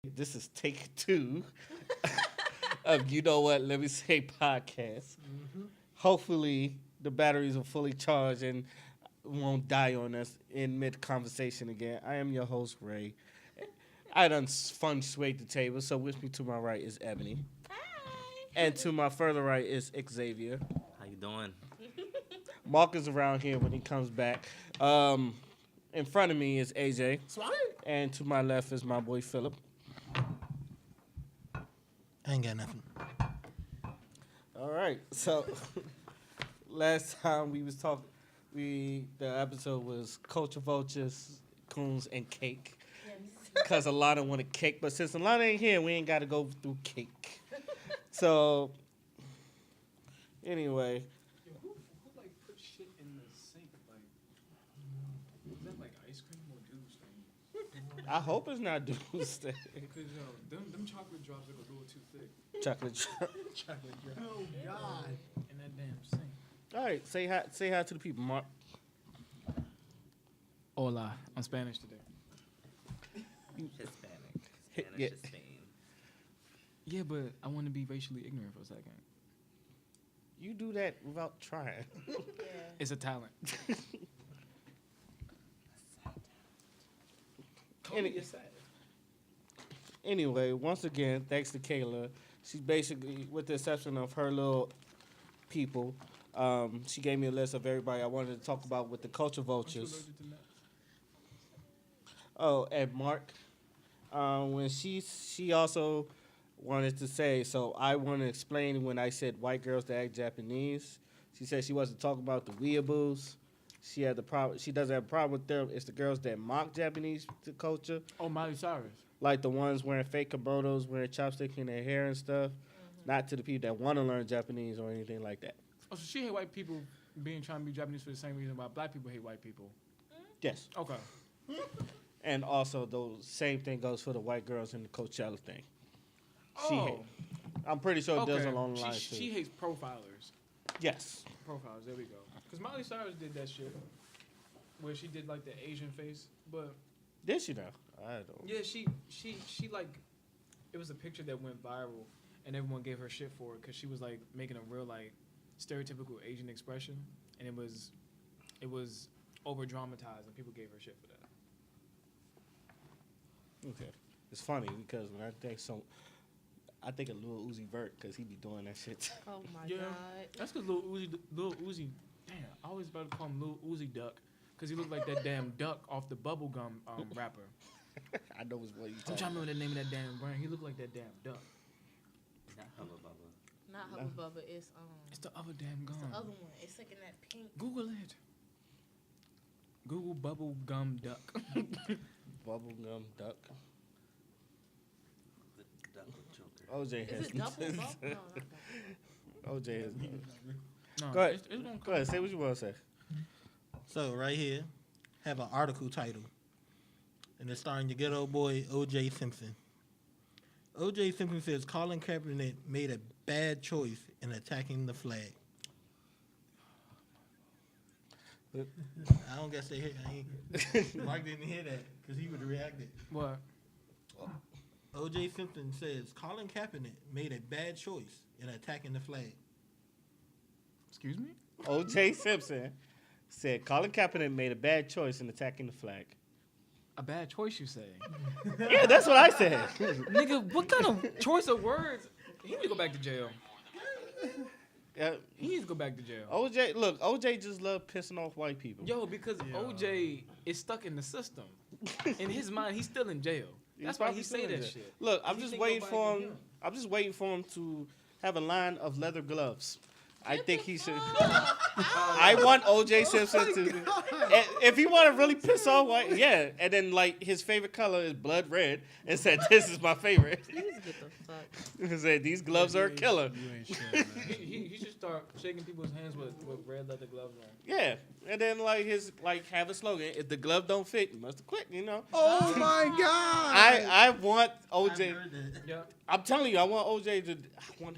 This is take two of You Know What, Let Me Say podcast. Hopefully, the batteries are fully charged and won't die on us in mid conversation again. I am your host, Ray. I done fun swayed the table, so with me to my right is Ebony. Hi. And to my further right is Xavier. How you doing? Mark is around here when he comes back. In front of me is AJ. And to my left is my boy Philip. I ain't got nothing. All right, so last time we was talking, the episode was Culture Vultures, Coons, and Cake. Because Alana wanted cake, but since Alana ain't here, we ain't got to go through cake. So, anyway. Who like put shit in the sink? Like, is that like ice cream or juice thing? I hope it's not Doomsday. Because them chocolate drops are a little too thick. Chocolate drop. Chocolate drops. Oh, God. In that damn sink. All right, say hi to the people, Mark. Hola. I'm Spanish today. Hispanic. Spanish Yeah. is Spain. Yeah, but I want to be racially ignorant for a second. You do that without trying. It's a talent. Anyway, once again, thanks to Kayla. She's basically, with the exception of her little people, she gave me a list of everybody I wanted to talk about with the Culture Vultures. Oh, and Mark, when she also wanted to say, so I want to explain when I said white girls that act Japanese. She said she wasn't talking about the weeaboos. She had the problem. She doesn't have a problem with them. It's the girls that mock Japanese culture, Oh, Miley Cyrus. like the ones wearing fake kimonos, wearing chopsticks in their hair and stuff. Not to the people that want to learn Japanese or anything like that. Oh, so she hate white people trying to be Japanese for the same reason why black people hate white people. Yes, Okay. and also the same thing goes for the white girls in the Coachella thing. She Oh. hate. I'm pretty sure it does Okay. along the lines too. She hates profilers. Yes. Profiles, there we go. Because Miley Cyrus did that shit where she did like the Asian face, but Did she though? I don't. yeah, she like it was a picture that went viral and everyone gave her shit for it because she was like making a real like stereotypical Asian expression and it was over dramatized and people gave her shit for that. Okay. It's funny because when I think of Lil Uzi Vert because he be doing that shit. Oh my Yeah. God. That's because Lil Uzi, damn, I always about to call him Lil Uzi Duck because he looked like that damn duck off the bubblegum rapper. I know it's what you I'm talking trying to remember the name of that damn brand. He looked like that damn duck. Not Hubba Bubba. Not Hubba Bubba. It's It's the other damn gum. the other one. It's like in that pink. Google it. Google bubble gum duck. Bubblegum duck. The duck with Joker. OJ has. Is it double bubble? No, not double. OJ has. No, Go ahead. It's gonna Go ahead. Say what you want to say. So, right here, have an article title. And it's starring your good old boy, O.J. Simpson. O.J. Simpson says Colin Kaepernick made a bad choice in attacking the flag. I don't guess they hear. Mark didn't hear that because he would have reacted. What? O.J. Simpson says Colin Kaepernick made a bad choice in attacking the flag. Excuse me? OJ Simpson said Colin Kaepernick made a bad choice in attacking the flag. A bad choice, you say? Yeah, that's what I said. Nigga, what kind of choice of words? He need to go back to jail. Yeah, He needs to go back to jail. OJ, look, OJ just love pissing off white people. Yo, because OJ is stuck in the system. In his mind, he's still in jail. That's why probably he say still in that jail. shit. Look, I'm He just think waiting nobody for can him. hear I'm just waiting for him to have a line of leather gloves. I think he should. I want OJ Simpson to. If he want to really piss off white, yeah, and then like his favorite color is blood red, and said this is my favorite. He's Get the fuck. He said these gloves are a killer. You ain't shit, man. He should start shaking people's hands with red leather gloves on. Yeah, and then have a slogan: if the glove don't fit, you must have quit. You know. Oh my god! I want I've OJ. heard that. Yeah. I'm telling you, I want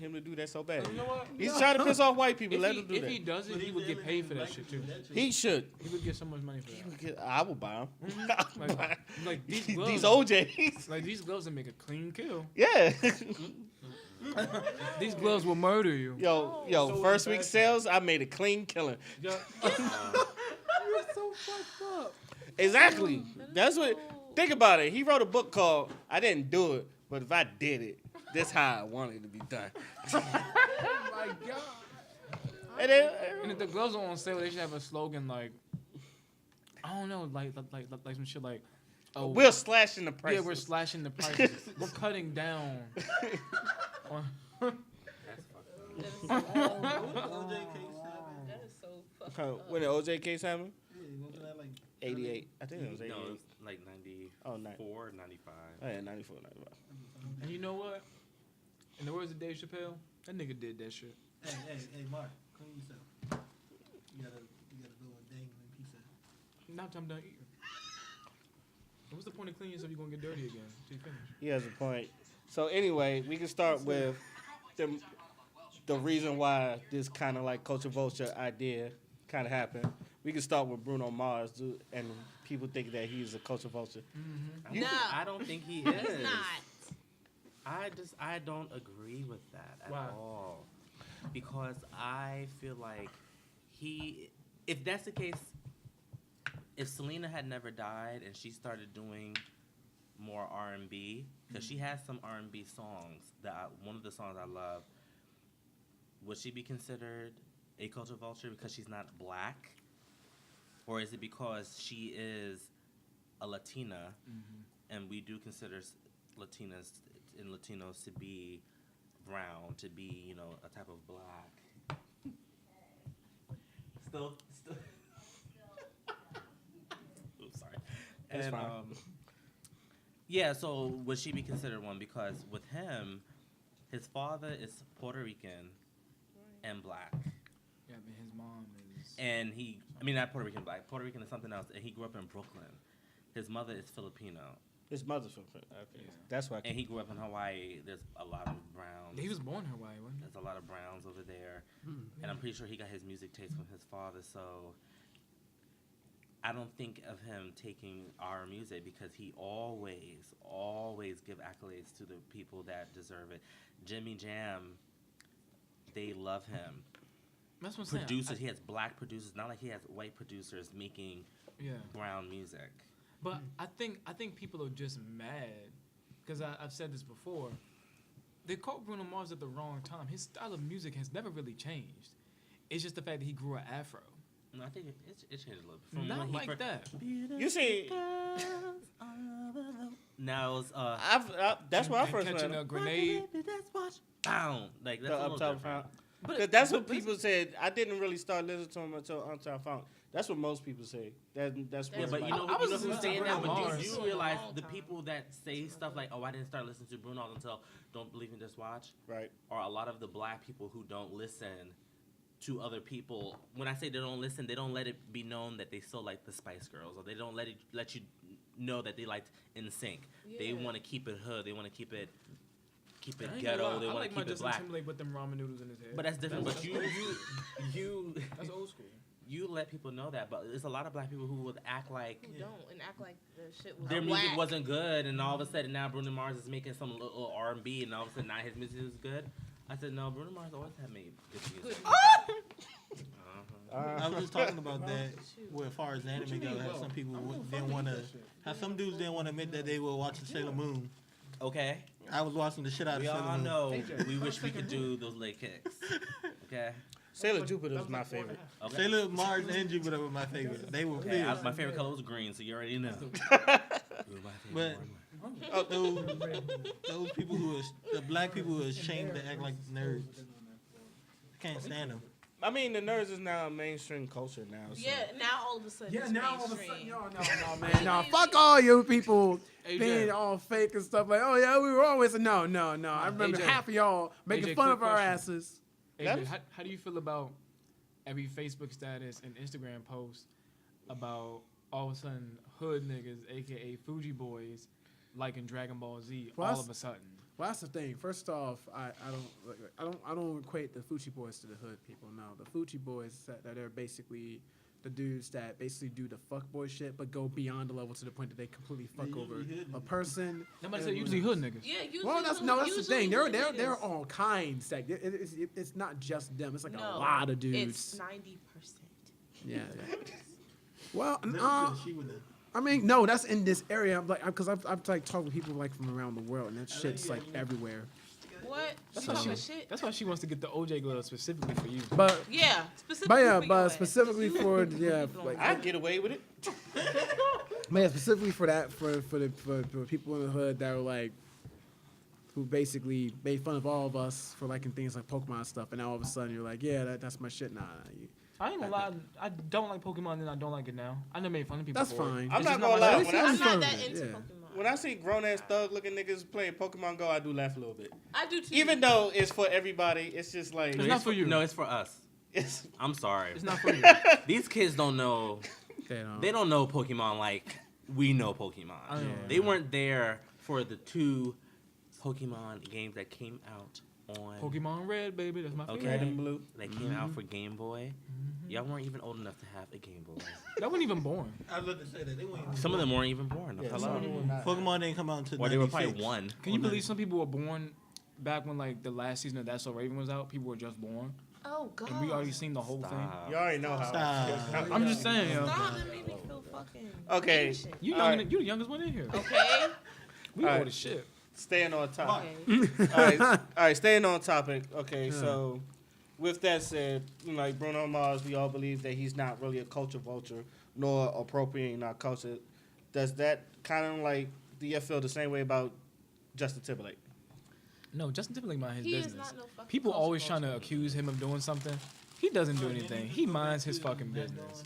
him to do that so bad. You know what? He's trying to piss off white people. If Let him do if that. he does it, But he would get paid for that shit too. He should. He would get so much money for that. I will buy him. Like these gloves. These OJs. Like these gloves will make a clean kill. Yeah. These gloves will murder you. Yo, So first week embarrassing. sales, I made a clean killing. Yeah. You're so fucked up. Exactly. That's what. Think about it. He wrote a book called "I Didn't Do It, but if I did it, this how I wanted it to be done." Oh my god. And then, And if the gloves are on sale, they should have a slogan like, I don't know, like some shit like, oh, we're slashing the price. yeah, we're slashing the prices. We're cutting down. on- That's fucked up. That is so fucked up. When the OJ case happened, Yeah, wasn't that like 88. I think it was 88. No, it was like 94, Oh, 95. Oh, yeah, 94, 95. And you know what? In the words of Dave Chappelle, that nigga did that shit. Hey, Mark, clean yourself. You gotta go a dangling piece of. Now I'm done eating. What's the point of cleaning yourself? You're gonna get dirty again until you finish. He has a point. So anyway, we can start with the reason why this kind of like culture vulture idea kind of happened. We can start with Bruno Mars, dude, and people think that he's a culture vulture. No. I don't think he He's is. not. I don't agree with that at Why? all. Because I feel like if that's the case, if Selena had never died and she started doing more R&B, because she has some R&B songs one of the songs I love, would she be considered a culture vulture because she's not black? Or is it because she is a Latina, and we do consider Latinas and Latinos to be brown, to be, a type of black? Still. Oops, sorry. That's And, fine. yeah, so would she be considered one? Because with him, his father is Puerto Rican and black. Yeah, but his mom is. And not Puerto Rican, black. Puerto Rican is something else. And he grew up in Brooklyn. His mother is Filipino. His mother's from okay. Yeah. That's why. And he grew up in Hawaii. There's a lot of browns. He was born in Hawaii, wasn't he? There's a lot of browns over there. And I'm pretty sure he got his music taste from his father. So I don't think of him taking our music because he always give accolades to the people that deserve it. Jimmy Jam, they love him. That's what I'm saying. Producers, he has black producers. Not like he has white producers making Yeah. brown music. But I think people are just mad because I've said this before. They caught Bruno Mars at the wrong time. His style of music has never really changed. It's just the fact that he grew an afro. No, I think it changed a little bit. From Not when he like first- that. You see, Now it's that's where I first Catching met a him. grenade. Bound. Like that's The a little Uptown different. Funk. That's what people said. I didn't really start listening to him until Uptown Funk. That's what most people say. That's Yeah, what but like, you know, I was you know who's listening to saying that, Bruno but Mars. you For a realize long the time. people that say stuff like, "Oh, I didn't start listening to Bruno until Don't Believe Me, Just Watch," right. are a lot of the black people who don't listen to other people. When I say they don't listen, they don't let it be known that they still like the Spice Girls, or they don't let you know that they liked NSYNC. They Yeah. want to keep it hood. They want to keep it I ain't gonna ghetto. lie, They I want like to my keep it Justin black. Timberlake with them ramen noodles in his head. But that's different. But you That's old school. you let people know that. But there's a lot of black people who would act like Who don't and act like the shit was their music whack. wasn't good, and all of a sudden now Bruno Mars is making some little R&B, and all of a sudden now his music is good. I said no, Bruno Mars always had made good music. I was just talking about that. Where as far as anime goes, how some people didn't want to, how some dudes didn't want to admit that they were watching Sailor Moon. Okay, I was watching the shit out of we Sailor all Moon. know we wish we could do those leg kicks. Okay, Sailor Jupiter was my favorite. okay. Sailor Mars and Jupiter were my favorite. They were Okay, fierce. my favorite color was green, so you already know. But those people who are the black people who are ashamed to act like nerds. I can't stand them. I mean, the nerds is now mainstream culture now. So. Yeah, now all of a sudden. Yeah, it's now all of a mainstream. sudden, no, man, no. Fuck all you people AJ. being all fake and stuff like, oh yeah, we were always no. I remember AJ. half of y'all making AJ, fun quick of our question. asses. AJ, how do you feel about every Facebook status and Instagram post about all of a sudden hood niggas, aka Fuji boys, liking Dragon Ball Z Well, all that's- of a sudden? Well, that's the thing. First off, I don't equate the Fuji boys to the hood people. No, the Fuji boys that are basically the dudes that basically do the fuckboy shit, but go beyond the level to the point that they completely fuck over a person. Nobody said usually hood niggas. Yeah, usually. Well, that's the usually thing. hood There niggas. are all kinds. Like it's not just them. It's like No, a lot of dudes. It's 90%. Yeah. Well, She would have. I mean, no, that's in this area. I'm like, because I've like talked to people like from around the world, and that shit's like everywhere. What? That's You why, talking she, shit? that's why she wants to get the OJ glove specifically for you. But Yeah, specifically. but yeah, for your but ass. specifically You- for you yeah, don't like I get away with it. man, specifically for that for people in the hood that were like, who basically made fun of all of us for liking things like Pokemon stuff, and now all of a sudden you're like, yeah, that's my shit. Nah, I ain't gonna lie, I don't like Pokemon and I don't like it now. I never made fun of people. that's for it. fine. I'm It's not just gonna my lie. style. When I I'm see, not that into Yeah. Pokemon. when I see grown ass thug looking niggas playing Pokemon Go, I do laugh a little bit. I do too. Even though it's for everybody, it's just like It's not for you. No, it's for us. it's I'm sorry. It's not for you. These kids don't know. They don't know Pokemon like we know Pokemon. I know. They weren't there for the 2 Pokemon games that came out on. Pokemon Red, baby, that's my favorite. Okay. red and blue. That came out for Game Boy. Y'all weren't even old enough to have a Game Boy. That wasn't even born. I was about to say that they weren't. Some of them weren't even born. Yeah, Hello. some of them were not. Pokemon didn't come out until Or they were 96. probably 1. Can you believe some people were born back when like the last season of That's So Raven was out? People were just born, Oh God. and we already seen the whole You already know how. Stop. I'm just saying, yo. Stop. That made me feel fucking. Okay. ancient. You All young, right. you the youngest one in here. Okay. We All old right. as shit. Staying on topic. Okay. All right, staying on topic. Okay, so with that said, you know, like Bruno Mars, we all believe that he's not really a culture vulture nor appropriating our culture. Does that kind of like, do you feel the same way about Justin Timberlake? No, Justin Timberlake mind his He is business. not no fucking People culture always trying to vulture. accuse him of doing something. He doesn't do anything. He minds his fucking business.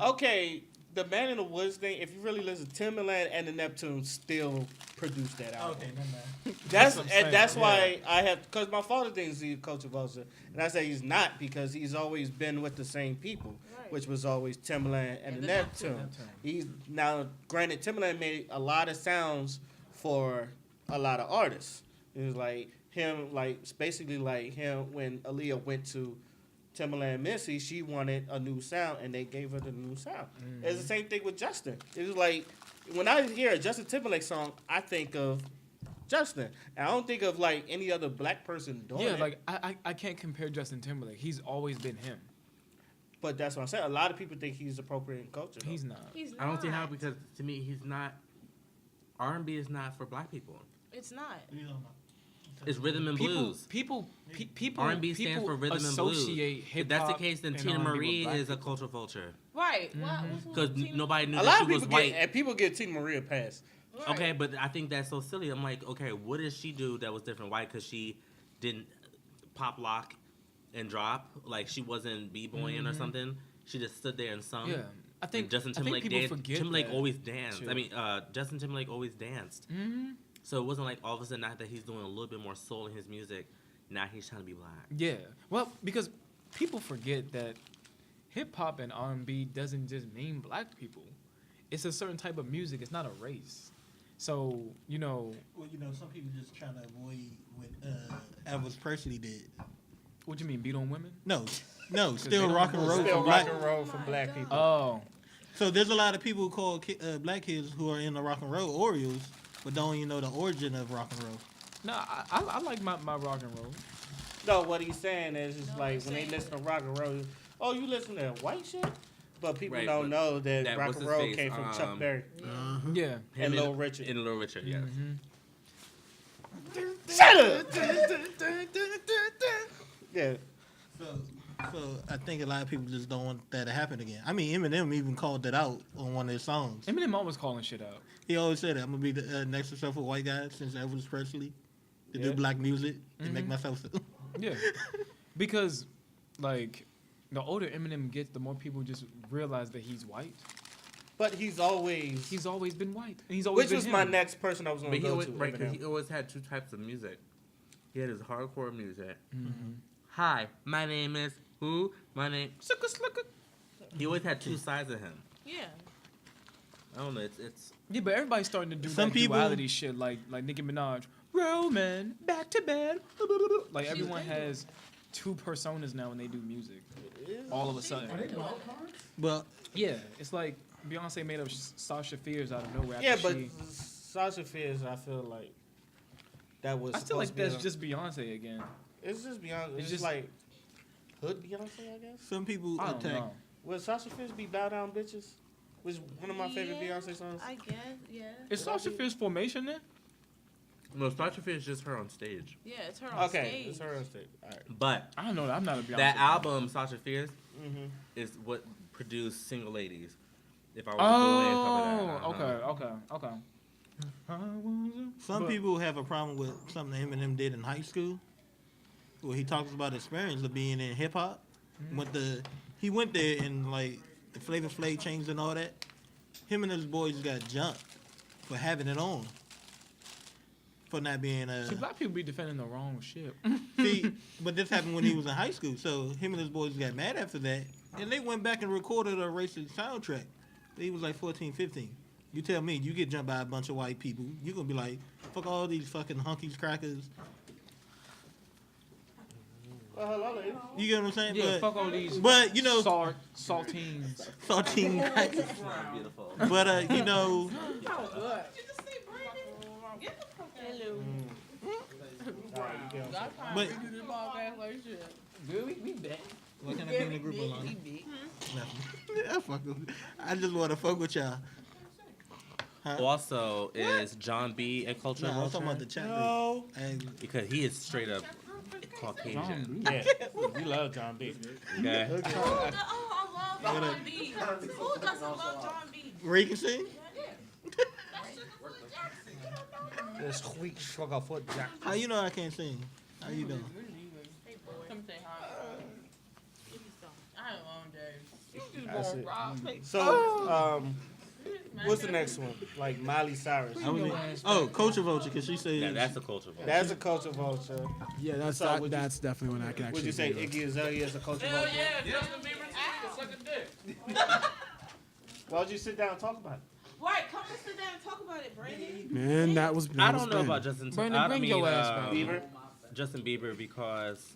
Okay, the Man in the Woods thing, if you really listen, Timberland and the Neptunes still produced that album. Okay, never mind. That's what I'm and saying, that's yeah. why I have, because my father thinks he's a culture vulture, and I say he's not because he's always been with the same people, Right. which was always Timberland and And the the Neptune. Neptune. He's now, granted, Timberland made a lot of sounds for a lot of artists. It was like him, like it's basically like him when Aaliyah went to Timberland Missy, she wanted a new sound, and they gave her the new sound. It's the same thing with Justin. It was like when I hear a Justin Timberlake song, I think of Justin. And I don't think of like any other black person doing Yeah, it. like I can't compare Justin Timberlake. He's always been him. But that's what I'm saying. A lot of people think he's appropriating culture. though. He's not. He's not. I don't see how, because to me he's not. R&B is not for black people. It's not. It's rhythm and blues. People. R&B stands for rhythm and blues. associate If that's the hip-hop case, then and Tina R&B with Marie black is a people. culture vulture. Right. Why? What's wrong Because with Tina? nobody knew A lot that of she was people white. get, and people give Tina Marie a pass. Right. Okay, but I think that's so silly. I'm like, okay, what did she do that was different? Why? Because she didn't pop, lock, and drop. Like she wasn't b-boying or something. She just stood there and sung. Yeah, I think And Justin I think Timberlake people danced. forget Timberlake that. always danced. too. I mean, Justin Timberlake always danced. Mhm. So it wasn't like all of a sudden now that he's doing a little bit more soul in his music, now he's trying to be black. Yeah. Well, because people forget that hip hop and R&B doesn't just mean black people. It's a certain type of music. It's not a race. So, you know, Well, you know, some people just trying to avoid what Elvis Presley did. what you mean, beat on women? No, they still don't rock and roll Still for black. rock and roll for Oh my black God. people. Oh. So there's a lot of people who call black kids who are in the rock and roll Orioles, but don't even know the origin of rock and roll. No, I like my rock and roll. No, what he's saying is just No, like he's when they saying listen to rock and roll, oh, you listen to white shit? But people Right, don't but know that that- rock what's and his roll face? came from Chuck Berry. Yeah. And Little Richard. And Little Richard, yes. Mhm. Shut up! Yeah. So I think a lot of people just don't want that to happen again. I mean, Eminem even called that out on one of his songs. Eminem always calling shit out. He always said, "I'm gonna be the next successful white guy since Elvis Presley to Yeah. do black music and make Mhm. myself." Yeah. Because like the older Eminem gets, the more people just realize that he's white. But he's always been white. And he's always which been was him. my next person I was But going to go to. right, 'cause Eminem. he always had two types of music. He had his hardcore music. Mm-hmm. Hi, my name is who? My name. He always had two sides of him. Yeah. I don't know. It's Yeah, but everybody's starting to do Some that people- duality shit, like Nicki Minaj, Roman, back to bed. Like everyone has two personas now when they do music. All of a sudden, Well, yeah, it's like Beyonce made up Sasha Fierce out of nowhere. Yeah, after but she, Sasha Fierce, I feel like that was. I feel like supposed to be that's on- just Beyonce again. It's just Beyonce. It's just- just like hood Beyonce, I guess. some people I don't attack. know. Would Sasha Fierce be "Bow Down Bitches"? Which is one of my favorite Yeah, Beyonce songs. I guess, yeah. Is Sasha Fierce Formation then? no. Sasha Fierce is just her on stage. Yeah, it's her on Okay, stage. it's her on stage. All right. But I don't know. I'm not a Beyonce. that fan. album, Sasha Fierce, Mm-hmm. is what produced "Single Ladies." If I was to go in and Oh, cover that, okay. Some But- people have a problem with something Eminem did in high school, where he talks about experience of being in hip hop. He went there and like the Flavor Flav changed and all that. Him and his boys got jumped for having it on, for not being See, black people be defending the wrong shit. See, but this happened when he was in high school. So him and his boys got mad after that, and they went back and recorded a racist soundtrack. He was like 14, 15. You tell me, you get jumped by a bunch of white people, you gonna be like, fuck all these fucking hunkies, crackers. Well, hello, lady. You get what I'm saying? Yeah, but, fuck all these. but you know, Saltines. saltine crackers. beautiful. But you know, Hello. but Good, we back. what can I put in the group alone? Nothing. I fuck with- I just want to fuck with y'all. Also, is John B a culture Nah, I was vulture? talking about the chat No. group. And Because he is straight up Caucasian. Yeah, we love John B. Okay. Oh, I love John B. Who doesn't love John B? Ray can sing? This week sugar foot jack. How you know I can't sing? How you doing? Come say hi. Give me some. I had a long day. That's it. So, what's the next one? Like Miley Cyrus. Culture Vulture, because she said Yeah, that's a culture vulture. That's a culture vulture. Yeah, that's So would you- that's definitely one I can actually. Would you say agree with. Iggy Azalea is a culture vulture? Justin Bieber suck a dick. Why would you sit down and talk about it? Right, come and sit down and talk about it, Brandon. Man, that was. I don't know about Justin. Brandon, I bring mean, your ass back. Bieber? Justin Bieber because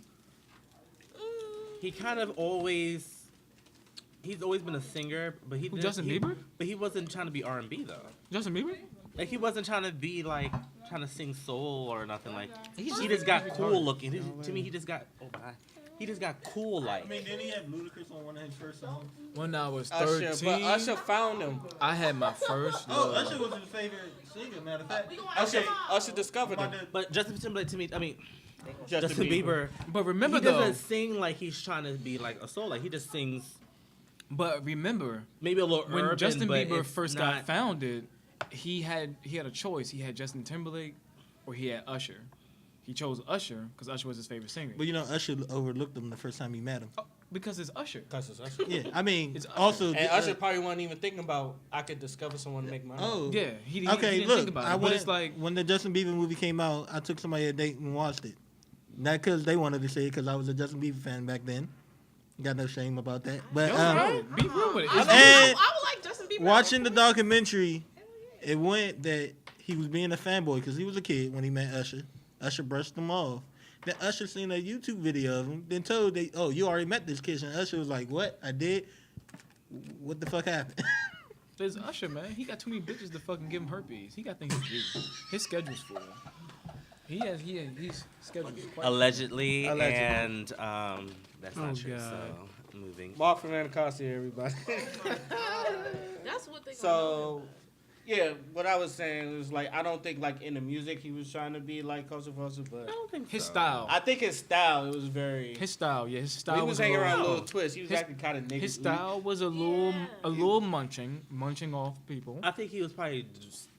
he kind of always. He's always been a singer, but he Who, didn't- Justin he- Bieber? But he wasn't trying to be R&B though. Justin Bieber? Like he wasn't trying to be like trying to sing soul or nothing like. He just got cool looking. To me, he just got. Oh my. He just got cool like. I mean, didn't he have Ludacris on one of his first songs? When I was Usher, 13, but Usher found him. I had my first Oh, love. Usher was his favorite singer, matter of fact. Usher discovered him. But Justin Timberlake to me, I mean, Justin Justin Bieber. But remember He though, doesn't sing like he's trying to be like a soul. Like he just sings but remember maybe a little when urban. Justin but Bieber it's first not, got founded, he had a choice. He had Justin Timberlake or he had Usher. He chose Usher because Usher was his favorite singer. But you know, Usher overlooked him the first time he met him. Oh, because it's Usher. Because it's Usher. Yeah, I mean, It's Usher. also. And Usher probably wasn't even thinking about I could discover someone to make money. Oh, Yeah, he Okay, didn't look, think about it. I But went, it's like when the Justin Bieber movie came out, I took somebody a date and watched it. Not because they wanted to see it, because I was a Justin Bieber fan back then. Got no shame about that. But be real with it. I It's- And would like Justin Bieber. watching the documentary, it went that he was being a fanboy because he was a kid when he met Usher. Usher brushed him off. Then Usher seen a YouTube video of him, then told they, "Oh, you already met this kid." And Usher was like, "What? I did? What the fuck happened?" There's Usher, man. He got too many bitches to fucking give him herpes. He got things to do. His schedule's full. He's scheduled quite allegedly, Allegedly. and that's not Oh, true. God. So moving. Mark from Anacostia, everybody. That's what they. So, yeah, what I was saying was like I don't think like in the music he was trying to be like culture vulture, but I don't think his so. style. I think his style it was very. His style, yeah, his style he was was a hanging little, around a little twist. He was his- acting kind of nigga. his style was a little munching off people. I think he was probably.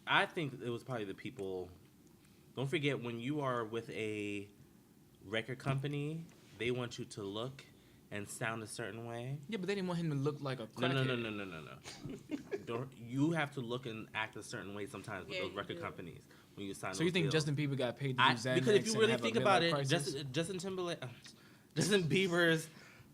I think it was probably the people. Don't forget when you are with a record company, they want you to look and sound a certain way. Yeah, but they didn't want him to look like a No, crackhead. no. You have to look and act a certain way sometimes with Yeah, those you record do. companies when you sign. So you those think deals. Justin Bieber got paid to do Xanax Because if you and really have think a about midlife it, crisis? Justin Timberlake, Justin Bieber's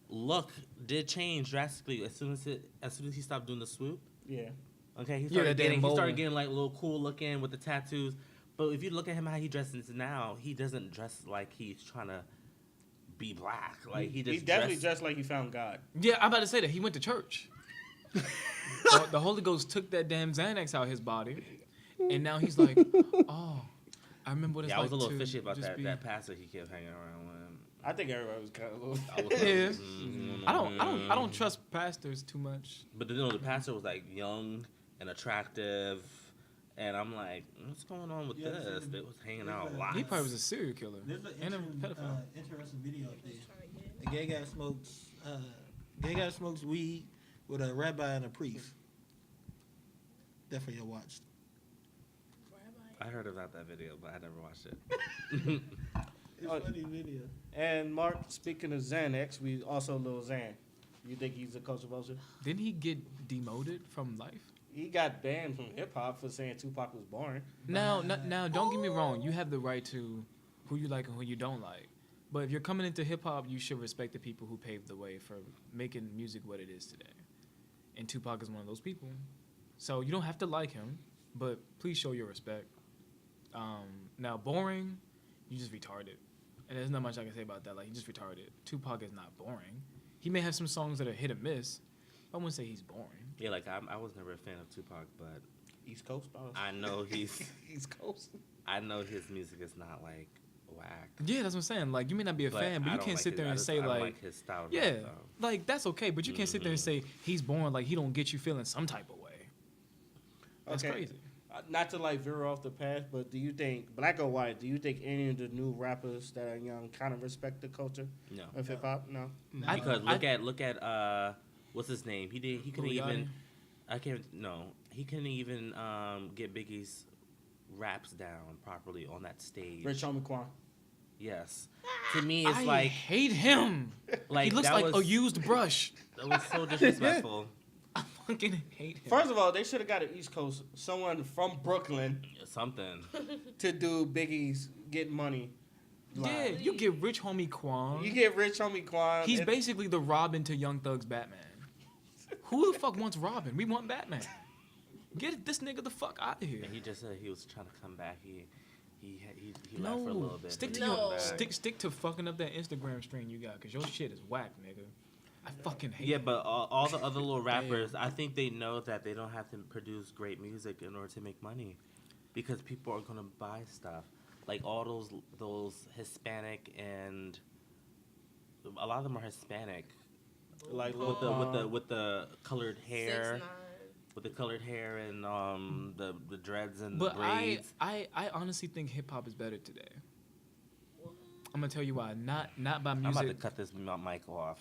look did change drastically as soon as he stopped doing the swoop. Yeah. Okay, Yeah, that damn he bowling. started getting like a little cool looking with the tattoos. But if you look at him how he dresses now, he doesn't dress like he's trying to be black. Like he just definitely dressed like he found God. Yeah, I'm about to say that. He went to church. The Holy Ghost took that damn Xanax out his body, and now he's like, oh, I remember what it's Yeah, I like was a little to fishy about just that be... that pastor he kept hanging around with. I think everybody was kind of a I little. was Yeah. I don't trust pastors too much. But the pastor was like young and attractive, and I'm like, what's going on with Yeah, this? see, They was hanging there's out a a- lot. He probably was a serial killer There's an and a pedophile. interesting video up there. A gay guy smokes weed with a rabbi and a priest. Definitely watched. I heard about that video, but I never watched it. It's Oh. funny video. And Mark, speaking of Xanax, we also Lil Xan. You think he's a culture vulture? Didn't he get demoted from life? He got banned from hip hop for saying Tupac was boring. Now, don't get me wrong. You have the right to who you like and who you don't like. But if you're coming into hip hop, you should respect the people who paved the way for making music what it is today. And Tupac is one of those people. So you don't have to like him, but please show your respect. Now, boring, you just retarded. And there's not much I can say about that. Like, he just retarded. Tupac is not boring. He may have some songs that are hit or miss. I wouldn't say he's boring. Yeah, like I was never a fan of Tupac, but East Coast, bro. I know he's East Coast. I know his music is not like whack. Yeah, that's what I'm saying. Like, you may not be a fan, but I you don't can't like sit his- there I and just- say, I don't like, like his style of yeah, rap, though. like, that's okay. But you can't sit there and say he's boring, like, he don't get you feeling some type of way. That's Okay. crazy. Not to like veer off the path, but do you think, black or white, do you think any of the new rappers that are young kind of respect the culture No, of hip hop? No. because look at what's his name? He couldn't Lil even. Yachty? He couldn't even get Biggie's raps down properly on that stage. Rich Homie Quan. Yes, to me it's I like hate him. like He looks that like was, a used brush. That was so disrespectful. I fucking hate him. First of all, they should have got an East Coast, someone from Brooklyn, Something. to do Biggie's Get Money. yeah, line. you get Rich Homie Quan. You get Rich Homie Quan. He's and- basically the Robin to Young Thug's Batman. Who the fuck wants Robin? We want Batman. Get this nigga the fuck out of here. And he just said he was trying to come back. He left for a No, little bit. stick to He No. your came back. stick to fucking up that Instagram stream you got, cause your shit is whack, nigga. I fucking hate. Yeah, it. but all the other little rappers, I think they know that they don't have to produce great music in order to make money, because people are gonna buy stuff. Like all those Hispanic, and a lot of them are Hispanic like with the colored hair, 6ix9ine. with the colored hair and the dreads and But the braids. I honestly think hip hop is better today. I'm gonna tell you why. Not by I'm music. about to cut this mic off.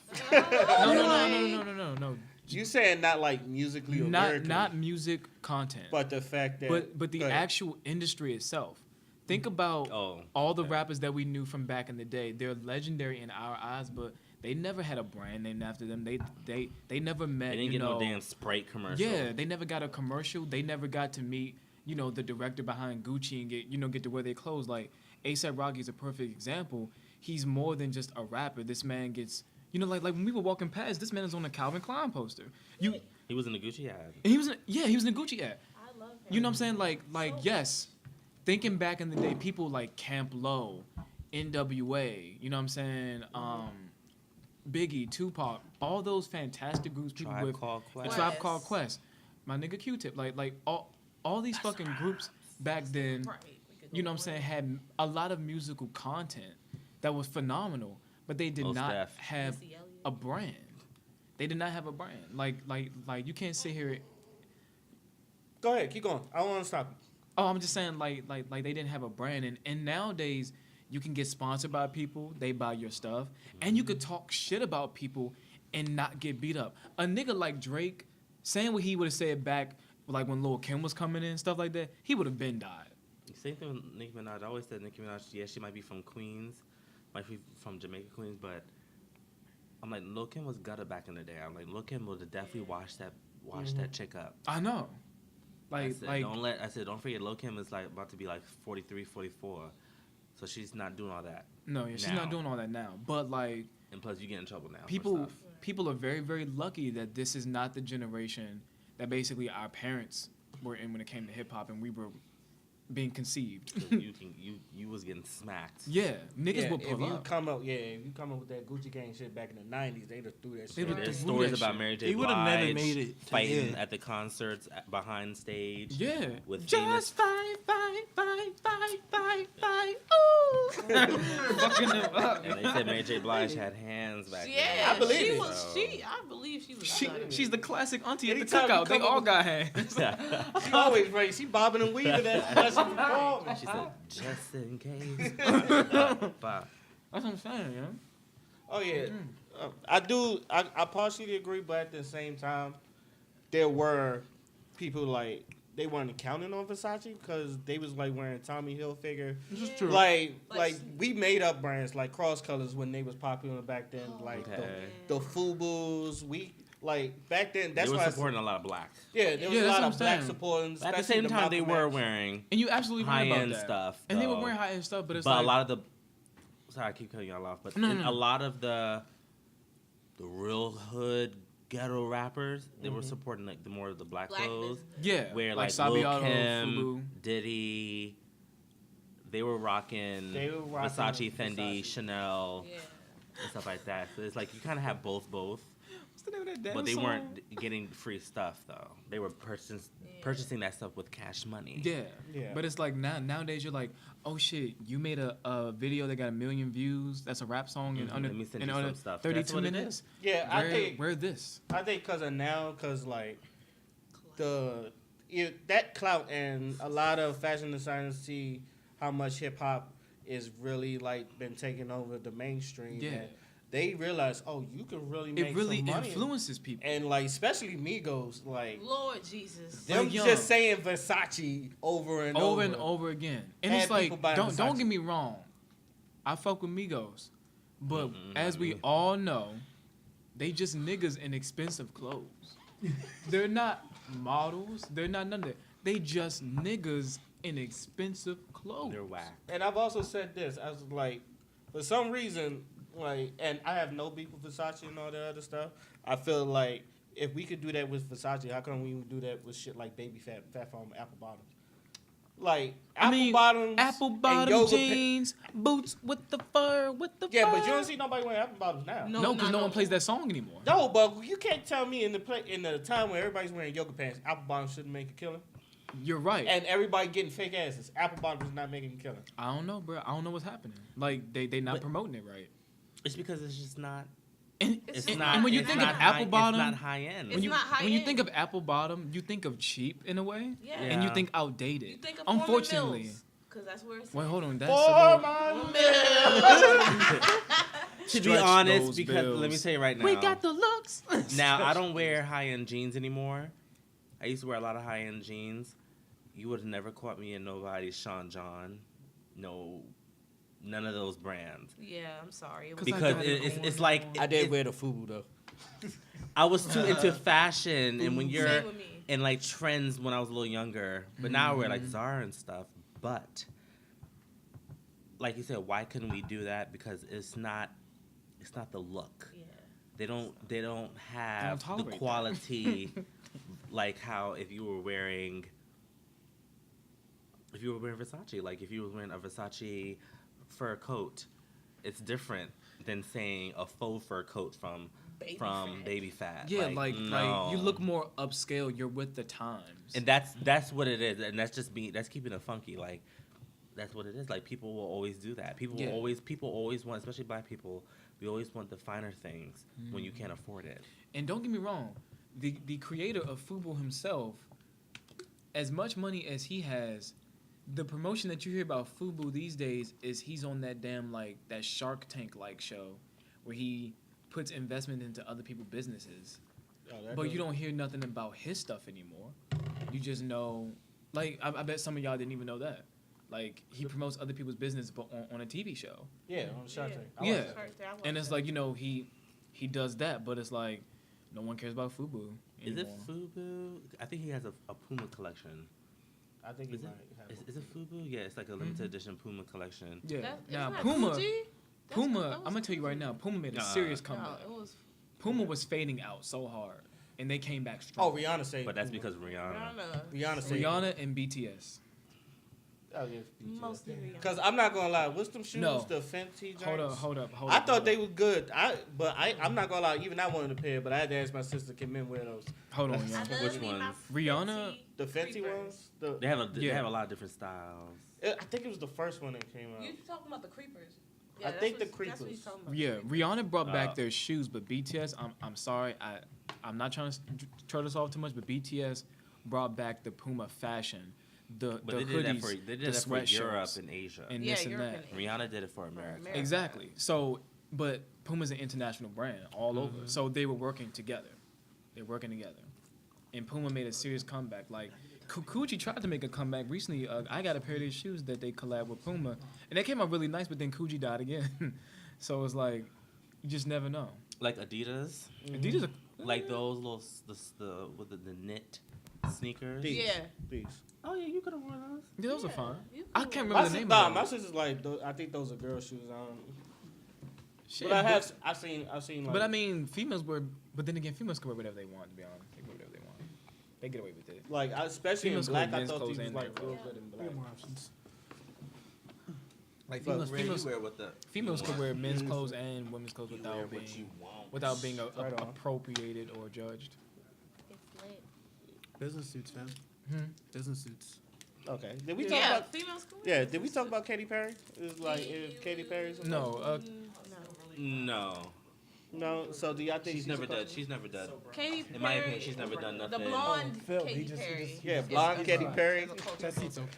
No. You saying not like musically or lyrically, Not music content. but the fact that. But the Go ahead. actual industry itself. Think about all the rappers that we knew from back in the day. They're legendary in our eyes, but they never had a brand named after them. They never met. They didn't get no damn Sprite commercial. Yeah, they never got a commercial. They never got to meet, the director behind Gucci and get to wear their clothes. Like A$AP Rocky is a perfect example. He's more than just a rapper. This man gets, like when we were walking past, this man is on a Calvin Klein poster. He was in the Gucci ad. And he was in a Gucci ad. I love him. You know what I'm saying? Like yes, thinking back in the day, people like Camp Lo, NWA, you know what I'm saying? Biggie, Tupac, all those fantastic groups, people Tribe with Called a Quest. Tribe Called Quest, my nigga Q-Tip, like all these fucking groups back then, Right. we could you go know what I'm on. saying, had a lot of musical content that was phenomenal, but they did Most not def. have Missy Elliott. a brand. They did not have a brand. Like you can't sit here. Go ahead, keep going. I don't want to stop you. Oh, I'm just saying, like they didn't have a brand, and nowadays you can get sponsored by people, they buy your stuff, and you could talk shit about people and not get beat up. A nigga like Drake, saying what he would have said back, like when Lil Kim was coming in and stuff like that, he would have been died. Same thing with Nicki Minaj. I always said Nicki Minaj, yeah, she might be from Queens, might be from Jamaica, Queens, but I'm like, Lil Kim was gutter back in the day. I'm like, Lil Kim would have definitely washed that chick up. I know. I said, don't forget, Lil Kim is like about to be like 43, 44. So she's not doing all that. No, yeah, she's now. not doing all that now. But like, And plus, you get in trouble now. people are very, very lucky that this is not the generation that basically our parents were in when it came to hip hop, and we were being conceived. you was getting smacked. Yeah, niggas will if pull you up. come up with that Gucci Gang shit back in the 90s, they'd have threw that They shit. would've There's threw stories that about shit. Mary J. He would've Blige never made it to fighting here. at the concerts behind stage. Yeah, With just fight, ooh. Fucking them up. And they said Mary J. Blige had hands back Yeah, then. I believe she it. was. I believe she was. She's the classic auntie at the Anytime you cookout. They come up all with- got hands. She always ready. She bobbing and weaving that special performance. She said, just in case. Bop. That's what I'm saying, yeah. Oh yeah, I partially agree, but at the same time, there were people like they weren't counting on Versace because they was like wearing Tommy Hilfiger. This is true. Like we made up brands like Cross Colors when they was popular back then. Like Okay. the Fubus. We like back then. That's They were why supporting a lot of black. there was Yeah, a that's lot what of I'm black saying. supporting. But at the especially same time, they Malcolm were X. wearing And you absolutely right about high-end that. stuff. And they were though. wearing high-end stuff, but it's But like a lot of the, sorry, I keep cutting y'all off, but No, in no. a lot of the real hood ghetto rappers, they were supporting like the more of the black clothes, yeah, where like like Lil Sabiato, Kim, Fubu. Diddy, they were rocking Versace, Fendi, Versace. Chanel, Yeah. and stuff like that. So it's like you kind of have both. What's the name of that damn But they song? weren't getting free stuff though. They were purchasing that stuff with cash money. Yeah. Yeah. But it's like nowadays you're like, oh shit, you made a video that got 1 million views. That's a rap song in Mhm, under let me send in you under some stuff. 32 That's what it minutes. Yeah, Where this? I think because of now, because like that clout and a lot of fashion designers see how much hip hop is really like been taking over the mainstream. Yeah. and they realize, oh, you can really make It really some money. influences people. And like especially Migos, like Lord Jesus. them Like, young. just saying Versace over and over. and over again. And Had it's like, people buying don't Versace. get me wrong. I fuck with Migos. But Mm-mm, as not we me. all know, they just niggas in expensive clothes. They're not models. They're not none of that. They just niggas in expensive clothes. They're whack. And I've also said this. I was like, for some reason, like, and I have no beef with Versace and all that other stuff. I feel like if we could do that with Versace, how come we would do that with shit like Baby Fat Foam, Apple Bottoms? Like Apple Bottoms, Apple and bottom yoga jeans, boots with the fur, with the Yeah, fur. but you don't see nobody wearing Apple Bottoms now. No, because no one plays that song anymore. No, but you can't tell me in the time where everybody's wearing yoga pants, Apple Bottoms shouldn't make a killing. You're right. And everybody getting fake asses, Apple Bottoms is not making a killing. I don't know, bro. I don't know what's happening. Like they not But- promoting it right. It's because it's just not. And, It's and, not. and when you it's think not of high, apple bottom, it's not high end. It's not high when you end. think of apple bottom, you think of cheap in a way, Yeah. and you Yeah. think outdated. You think of Unfortunately, because that's where it's wait, hold on. That's For a little, my To be Stretch honest, those because let me bills. say right now. we got the looks. Now I don't wear high end jeans anymore. I used to wear a lot of high end jeans. You would have never caught me in nobody's Sean John. No, none of those brands. Yeah, I'm sorry. It was 'Cause I Because got it's like I did wear the Fubu though. I was too into fashion, and when you're Same with me. in like trends when I was a little younger, but now I wear like Zara and stuff. But like you said, why couldn't we do that? Because it's not the look. Yeah. They don't have the tolerate that. quality like how if you were wearing Versace, like if you were wearing a Versace fur coat, it's different than saying a faux fur coat from Fat. Baby Fat. Yeah, like you no. look more upscale. You're with the times. And that's what it is, and that's just me. That's keeping it funky. Like that's what it is. Like people will always do that. People always want, especially black people. We always want the finer things when you can't afford it. And don't get me wrong, the creator of Fubu himself, as much money as he has, the promotion that you hear about Fubu these days is he's on that damn like that Shark Tank like show, where he puts investment into other people's businesses. But you don't hear nothing about his stuff anymore. You just know, like I bet some of y'all didn't even know that. Like he promotes other people's business, but on a TV show. Yeah, on Shark Tank. I Yeah. watched that. Shark Tank, I watched And it's that. like, you know, he he does that, but it's like no one cares about FUBU Is anymore. it FUBU? I think he has a Puma collection. I think he Is it? might have. Is it FUBU? Yeah, it's like a limited edition Puma collection. Yeah. That, Now isn't that Puma, Gucci? That Puma. was I'm gonna tell you right now, Puma made a Nah. serious No, comeback. it was Puma was fading out so hard, and they came back Oh, strong. Rihanna saved. But that's Puma. because Rihanna. Rihanna saved. Rihanna and BTS. Oh, yeah, Mostly Rihanna. because I'm not gonna lie, what's them shoes? No. The Fenty joints? Hold up. I thought they were good. I'm not gonna lie. Even I wanted a pair, but I had to ask my sister, can men wear those? Hold on, y'all. Which ones? Rihanna. The Fenty ones. They have a Yeah. lot of different styles. I think it was the first one that came out. You talking about the creepers? I think the That's what creepers. he's talking about. Yeah, Rihanna brought back Uh, their shoes, but BTS. I'm sorry. I'm not trying to throw this off too much, but BTS brought back the Puma fashion. The But they hoodies, did the that for Europe sweatshirts, and Asia. and Yeah, this and Europe that. and Rihanna did it for America. America. Exactly. So, but Puma's an international brand all over. So they were working together. They're working together. And Puma made a serious comeback. Like, Gucci tried to make a comeback recently. I got a pair of these shoes that they collab with Puma. And they came out really nice, but then Gucci died again. So it's like, you just never know. Like Adidas, Adidas are, like those little the knit sneakers. These. Yeah. These. Oh yeah, you could have worn those. yeah, those are Yeah, fine. you I cool. can't My, remember the sis- name nah, of my them. sister's like, I think those are girl shoes. Shit, But I've seen like. But I mean, females wear, but then again, females can wear whatever they want, to be honest. They can wear whatever they want. They get away with it. like especially in females black, call I men's thought clothes these was and like their real clothes. good in We black. have more options. Like But females wear what females could want. wear men's clothes and women's clothes without being Right on. appropriated or judged. It's lit. Business suits, fam. Hmm. Business suits. Okay. Did we talk Yeah, about? females cool. Yeah. Did we talk about Katy Perry? Is like is Katy Perry? something? No, No. No, No. So do y'all think she's never a done. couple? She's never done. Katy Perry. In my opinion, she's never done The nothing. blonde Phil, he Katy just- Perry. Yeah, is blonde a- Katy Perry. is a culture That seat's vulture.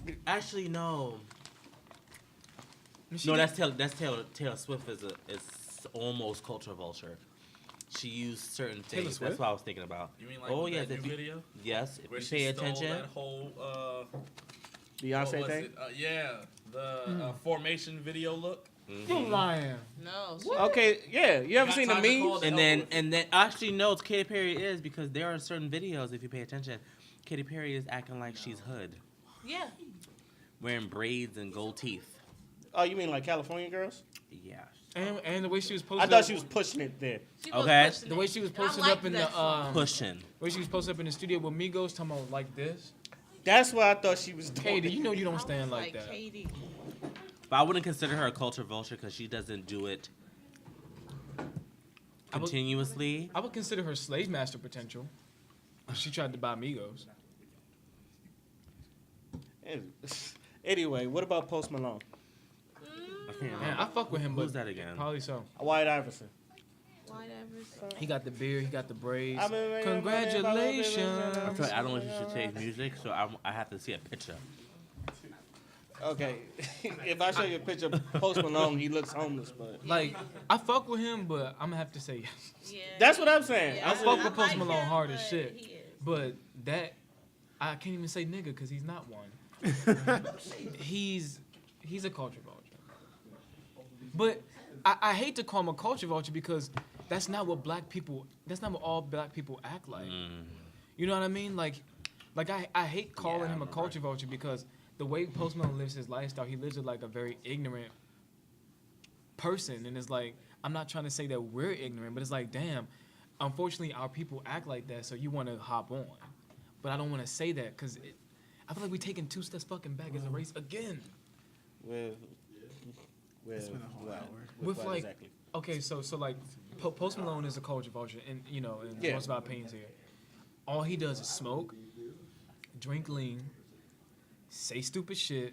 okay. Actually, no. she No, did- that's Taylor Swift is almost culture vulture. She used certain Taylor things. Swift? That's what I was thinking about. You mean like Oh with yes, that if new you video? yes, if Where you she pay stole attention. that whole what Beyonce was thing. it? Yeah, the formation video look. You're lying. No. Okay. Yeah. You ever Got seen the time to call memes? the And hell then with and then actually no, it's Katy Perry is because there are certain videos if you pay attention. Katy Perry is acting like she's hood, Yeah. wearing braids and gold teeth. Oh, you mean like California girls? Yeah. And the way she was I posted. thought she was pushing it there. She was Okay. pushing The it. way she was And I posted liked up in that the song. Pushing. the way she was posted up in the studio with Migos, talking about like this. That's what I thought she was doing. Katie, you know you I don't was stand like that. Katie. But I wouldn't consider her a culture vulture because she doesn't do it I would- continuously. I would consider her slave master potential. She tried to buy Migos. Anyway, what about Post Malone? I can't Man, remember. I fuck with him, but Who's that again? probably so. White Iverson. Whatever. He got the beard, he got the braids. I've been- Congratulations. I feel like I don't know if you should change music, so I have to see a picture. Okay, if I show you a picture of Post Malone, he looks homeless, but Like, I fuck with him, but I'm gonna have to say yes. Yeah. that's what I'm saying. Yeah, I fuck with Post like Malone him, hard as but shit. he is. But that, I can't even say nigga because he's not one. he's a culture vulture. But I hate to call him a culture vulture because that's not what all black people act like. You know what I mean? Like I hate calling Yeah, I him a remember. culture vulture because the way Post Malone lives his lifestyle, he lives it like a very ignorant person. And it's like, I'm not trying to say that we're ignorant, but it's like, damn, unfortunately our people act like that, so you want to hop on. But I don't want to say that because I feel like we're taking 2 steps fucking back as a race again. with It's been a whole hour. With, what like, exactly? Okay, so like Post Malone is a culture vulture, and you know, in Yeah. most of our opinions here, all he does is smoke, drink lean, say stupid shit,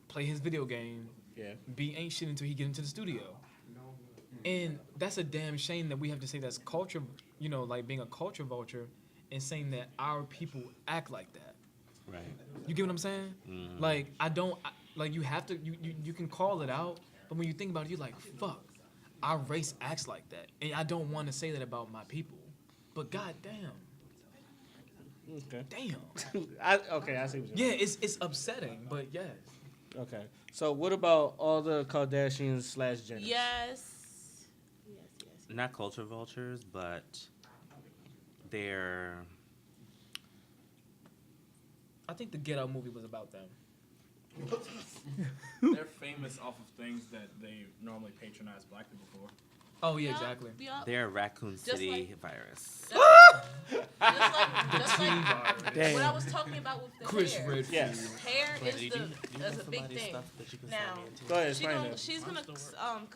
play his video game, Yeah. be ain't shit until he get into the studio. And that's a damn shame that we have to say that's culture, you know, like being a culture vulture and saying that our people act like that. Right. You get what I'm saying? Like, like you have to, you can call it out, but when you think about it, you're like, fuck, our race acts like that. And I don't want to say that about my people. But goddamn, Okay. damn. I see what you're Yeah, it's upsetting, but yes. Okay. So what about all the Kardashians / Jenners? Yes. Yes. not culture vultures, but they're. I think the Get Out movie was about them. They're famous off of things that they normally patronize black people for. Oh yeah, exactly. Yup. They're Raccoon Just City like- virus. Just like Damn. what I was talking about with the Chris hair. Redfield. Yes. Hair But is do you is know a big somebody's thing. stuff that you can Now, sign me into? Go ahead, explain that. She's gonna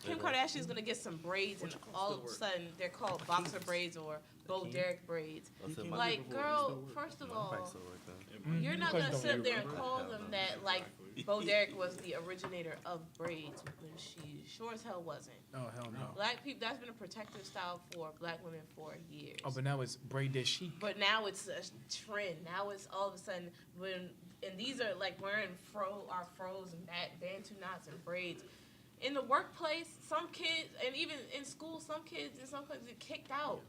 Kim Kardashian's gonna get some braids, and all of a sudden they're called boxer braids or Bo Derek braids. What's in my- Like, girl, first of my all, price still work, though. you're not Price gonna don't sit up really there and work. call them that. Like, Bo Derek was the originator of braids when she sure as hell wasn't. Oh hell no. Black people, that's been a protective style for black women for years. Oh, but now it's braided chic. But now it's a trend. Now it's all of a sudden and these are like wearing our froze and bantu knots and braids. In the workplace, some kids, and even in school, some kids in some places get kicked out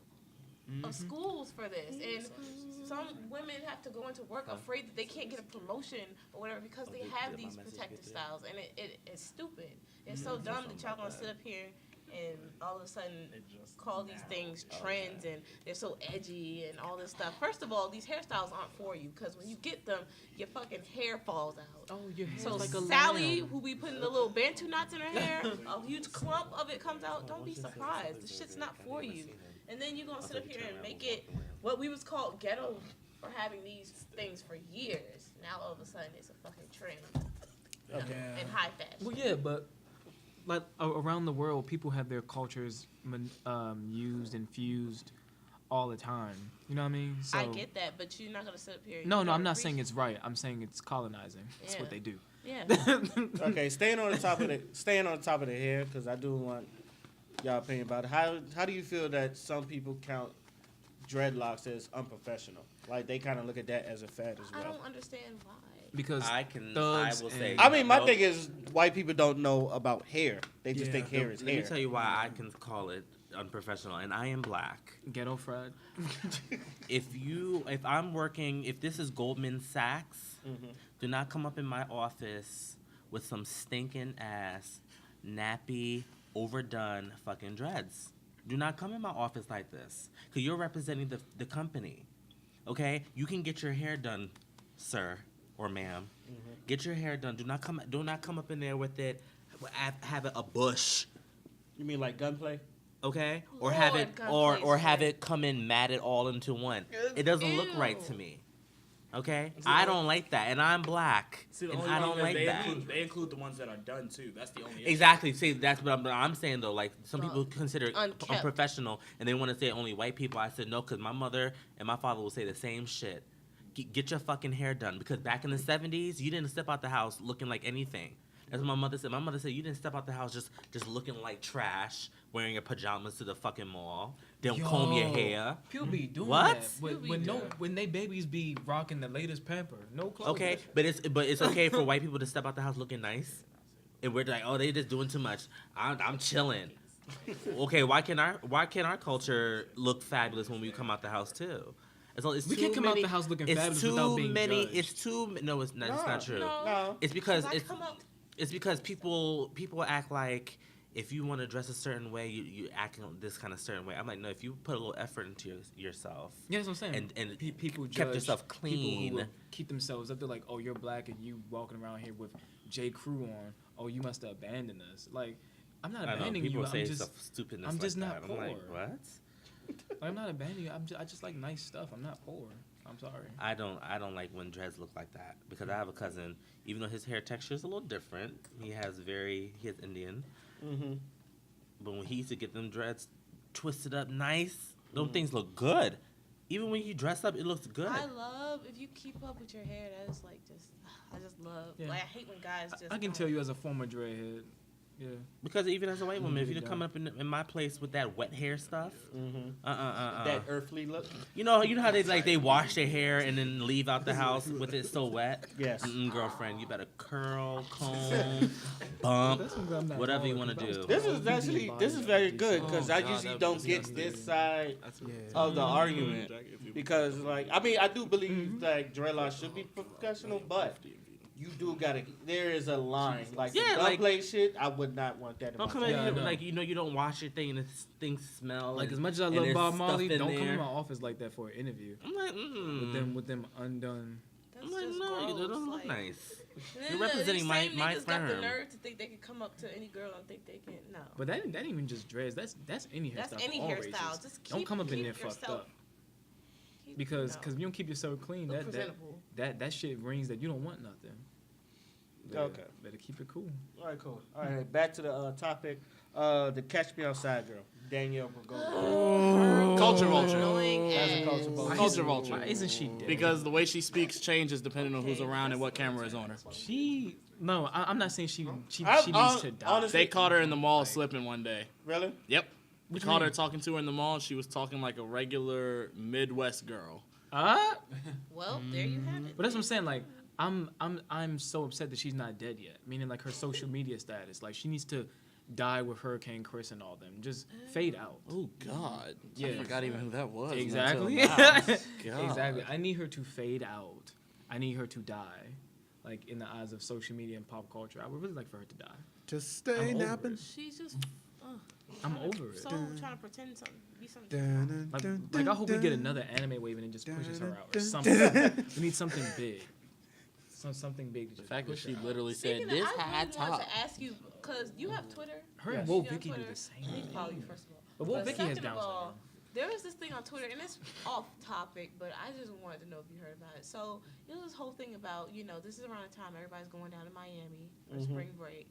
of schools for this. And some women have to go into work afraid that they can't get a promotion or whatever because they have these protective styles. And it's stupid. It's so dumb that y'all gonna sit up here and all of a sudden call these things trends and they're so edgy and all this stuff. First of all, these hairstyles aren't for you because when you get them, your fucking hair falls out. Oh, your hair's So like a Sally, lamb. who be putting the little bantu knots in her hair, a huge clump of it comes out. Don't be surprised. The shit's not for you. And then you're gonna sit up here and make it what we was called ghetto for having these things for years. Now all of a sudden it's a fucking trend and high fashion. Well, yeah, but like around the world, people have their cultures used and fused all the time. You know what I mean? So, I get that, but you're not gonna sit up here. No, I'm not saying it's right. I'm saying it's colonizing. That's Yeah. what they do. Yeah. Okay, staying on the top of the hair, because I do want y'all opinion about it. How do you feel that some people count dreadlocks as unprofessional? Like they kind of look at that as a fad as I well. don't understand why. Because I thugs will say. and- I mean, my no. thing is white people don't know about hair. They just Yeah. think hair is Let hair. me tell you why I can call it unprofessional, and I am black. ghetto Fred. If this is Goldman Sachs, do not come up in my office with some stinking ass, nappy, overdone fucking dreads. Do not come in my office like this, because you're representing the company. Okay? You can get your hair done, sir or ma'am. Get your hair done. Do not come up in there with it, have it a bush. You mean like gunplay? Okay, or Lord, have it, God, or please, have Fred. it come in matted all into one. It doesn't look right to Ew. me. Okay, I don't like that, and I'm black, See, the and only I one don't is like they that. include the ones that are done too. That's the only issue. Exactly. See, that's what I'm saying though. Like some Well, people consider it unkept. unprofessional, and they want to say only white people. I said no, because my mother and my father will say the same shit. Get your fucking hair done, because back in the 70s, you didn't step out the house looking like anything. That's what my mother said. My mother said you didn't step out the house just looking like trash, wearing your pajamas to the fucking mall. Don't comb your Yo. hair. People be doing What? that. When they babies be rocking the latest pamper, no clothes. Okay, but it's okay for white people to step out the house looking nice, and we're like, oh, they just doing too much. I'm chilling. Okay, why can our culture look fabulous when we come out the house too? It's We too can't come many, out the house looking it's fabulous too without being many. judged. It's too no. It's not. It's not true. No. It's because I come up. it's because people act like if you want to dress a certain way, you act in this kind of certain way. I'm like, no. If you put a little effort into yourself, Yeah, that's what I'm saying. and People kept judge yourself People clean. who will keep themselves up. They're like, oh, you're black and you walking around here with J. Crew on. Oh, you must have abandoned us. Like, I'm not I know abandoning people you. say I'm just, stuff stupidness I'm just like not that. I'm like, poor. what? I'm not abandoning you. I just like nice stuff. I'm not poor. I'm sorry. I don't like when dreads look like that, because I have a cousin. Even though his hair texture is a little different, he is Indian. Mm-hmm. But when he used to get them dreads twisted up nice, those things look good. Even when you dress up, it looks good. I love if you keep up with your hair. That is like I just love. Yeah. Like I hate when guys just. I can tell you as a former dreadhead. Yeah. Because even as a white woman, if you really don't come up in my place with that wet hair stuff, That earthly look. you know how they wash their hair and then leave out the house with it so wet. Yes. Girlfriend, you better curl, comb, bump, whatever you want to do. This is very good because I usually don't get this side of the argument because like I mean I do believe like dreadlocks should be professional, but you do gotta. There is a line. Like the Yeah, gunplay shit. I would not want that in Don't my come life. in Yeah, here I know. like you don't wash your thing and things smell. Like and, as much as I and love there's Bob Marley, stuff in don't come in there. my office like that for an interview. I'm like, With them undone. That's I'm like, just no, gross. you don't look like, nice. and You're then representing these my same niggas got the firm. nerve to think they can come up to any girl and think they can. No. But that ain't even just dreads. That's any hairstyle. That's any for all hairstyle. races. Just Don't come up in there keep fucked yourself- up. Because if you don't keep yourself clean, look that presentable. that shit rings that you don't want nothing. Okay. Better keep it cool. All right, cool. All right, back to the topic. The Catch Me Outside girl, Danielle Bergoglio. Culture vulture. Annoying That's a ass. culture vulture. Culture vulture. Why isn't she dead? Because the way she speaks changes depending on who's around and what camera is on her. I'm not saying she needs to die. honestly- They caught her in the mall slipping one day. Really? Yep. We What you caught her mean? talking to her in the mall. She was talking like a regular Midwest girl. Well, there you have it. But that's what I'm saying. Like, I'm so upset that she's not dead yet. Meaning, like her social media status. Like, she needs to die with Hurricane Chris and all them. Just fade out. Oh God. Yeah. I forgot even who that was. Exactly. until now. God. Exactly. I need her to fade out. I need her to die. Like in the eyes of social media and pop culture, I would really like for her to die. Just stay I'm over napping. She's just I'm over it. so trying to pretend something, be something. Like I hope we get another anime wave and it just pushes her out or something. We need something big. Something big to The just fact that push she her out. literally said Speaking this of, I high really wanted top. to ask you because you have Twitter. Her Yes. and Will You have Vicky do Twitter. the same He thing. follow you first of all. But Will Vicky has second Down of all, syndrome. there was this thing on Twitter, and it's off topic, but I just wanted to know if you heard about it. So, there was this whole thing about, this is around the time everybody's going down to Miami for spring break.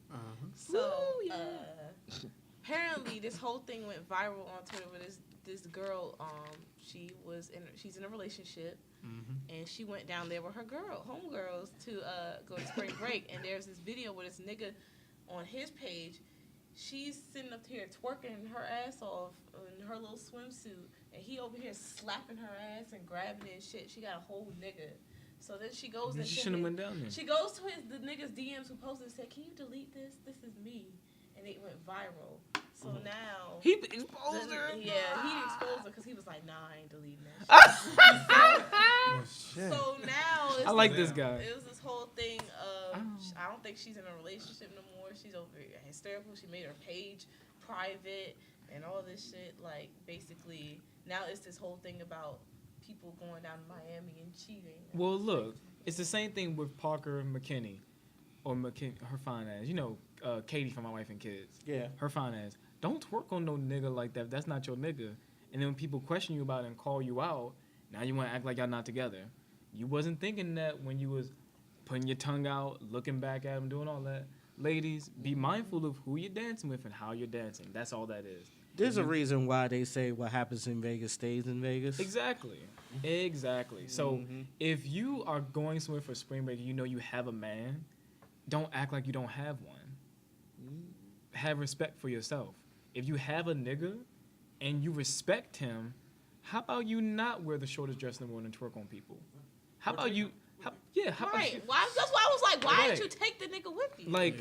So, apparently, this whole thing went viral on Twitter with this girl. She's in a relationship, and she went down there with her homegirls to go to spring break. And there's this video with this nigga on his page. She's sitting up here twerking her ass off in her little swimsuit, and he over here slapping her ass and grabbing it and shit. She got a whole nigga. So then she goes She shouldn't have went down there. She goes to the nigga's DMs who posted and said, "Can you delete this? This is me." And it went viral. So now He exposed her. yeah, he exposed her because he was like, "Nah, I ain't deleting that shit." Oh, shit. So now it's I like this guy. it was this whole thing of I don't think she's in a relationship no more. She's over here hysterical. She made her page private and all this shit. Like basically now it's this whole thing about people going down to Miami and cheating. Well, look, it's the same thing with Parker McKinney, or her fine ass. Katie from My Wife and Kids. Yeah. Her fine ass. Don't twerk on no nigga like that. That's not your nigga. And then when people question you about it and call you out, now you want to act like y'all not together. You wasn't thinking that when you was putting your tongue out, looking back at him, doing all that. Ladies, be mindful of who you're dancing with and how you're dancing. That's all that is. There's a reason why they say what happens in Vegas stays in Vegas. Exactly. So if you are going somewhere for spring break and you have a man, don't act like you don't have one. Have respect for yourself. If you have a nigga and you respect him, how about you not wear the shortest dress in the world and twerk on people? How about you? How about you? That's why I was like, why Right. didn't you take the nigga with you? Like,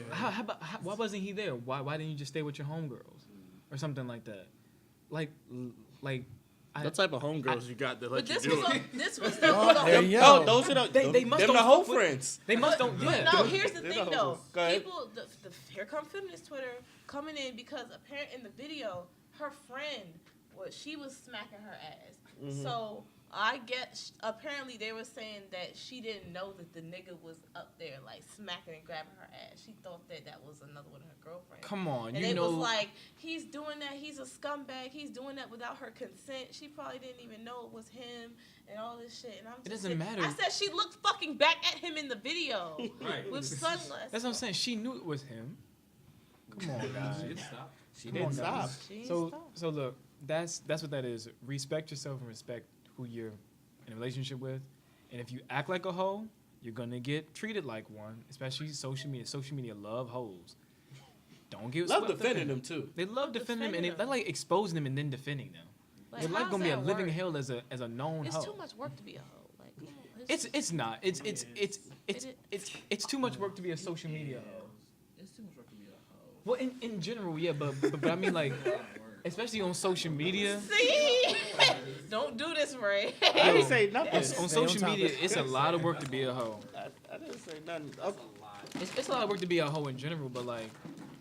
why wasn't he there? Why didn't you just stay with your homegirls or something like that? What type of homegirls you got that let But you this do was it? this was the hold on. There you No, go. those are the They must them don't the whole fuck with- friends. They must don't. But Yeah. no, here's the They're thing the though. hoes. Go ahead. People, here come feminist Twitter coming in because apparently in the video, her friend she was smacking her ass. So I guess apparently they were saying that she didn't know that the nigga was up there like smacking and grabbing her ass. She thought that was another one of her girlfriends. Come on, And it was like, he's doing that. He's a scumbag. He's doing that without her consent. She probably didn't even know it was him and all this shit. And I'm just It doesn't matter. I said she looked fucking back at him in the video with sunglasses. That's what I'm saying. She knew it was him. Come on, guys. She Come on, didn't guys. stop. She ain't So stopped. look, that's what that is. Respect yourself and respect who you're in a relationship with. And if you act like a hoe, you're gonna get treated like one. Especially social media. Social media love hoes. Don't get Love swept up defending in them it. too. They love defending them, and Defending they like exposing them and then defending them. Like, Your life how's gonna be a that living work? hell as a known It's hoe. too much work to be a hoe. Like, come on, It's not. It's too much work to be a social media hoe. It's too much work to be a hoe. Well, in general, yeah, but I mean like especially on social media. See? Don't do this, Ray. I didn't say nothing. On Stay social on media, topic. it's a lot of work to be a hoe. I didn't say nothing. Oh, It's a lot of work to be a hoe in general, but like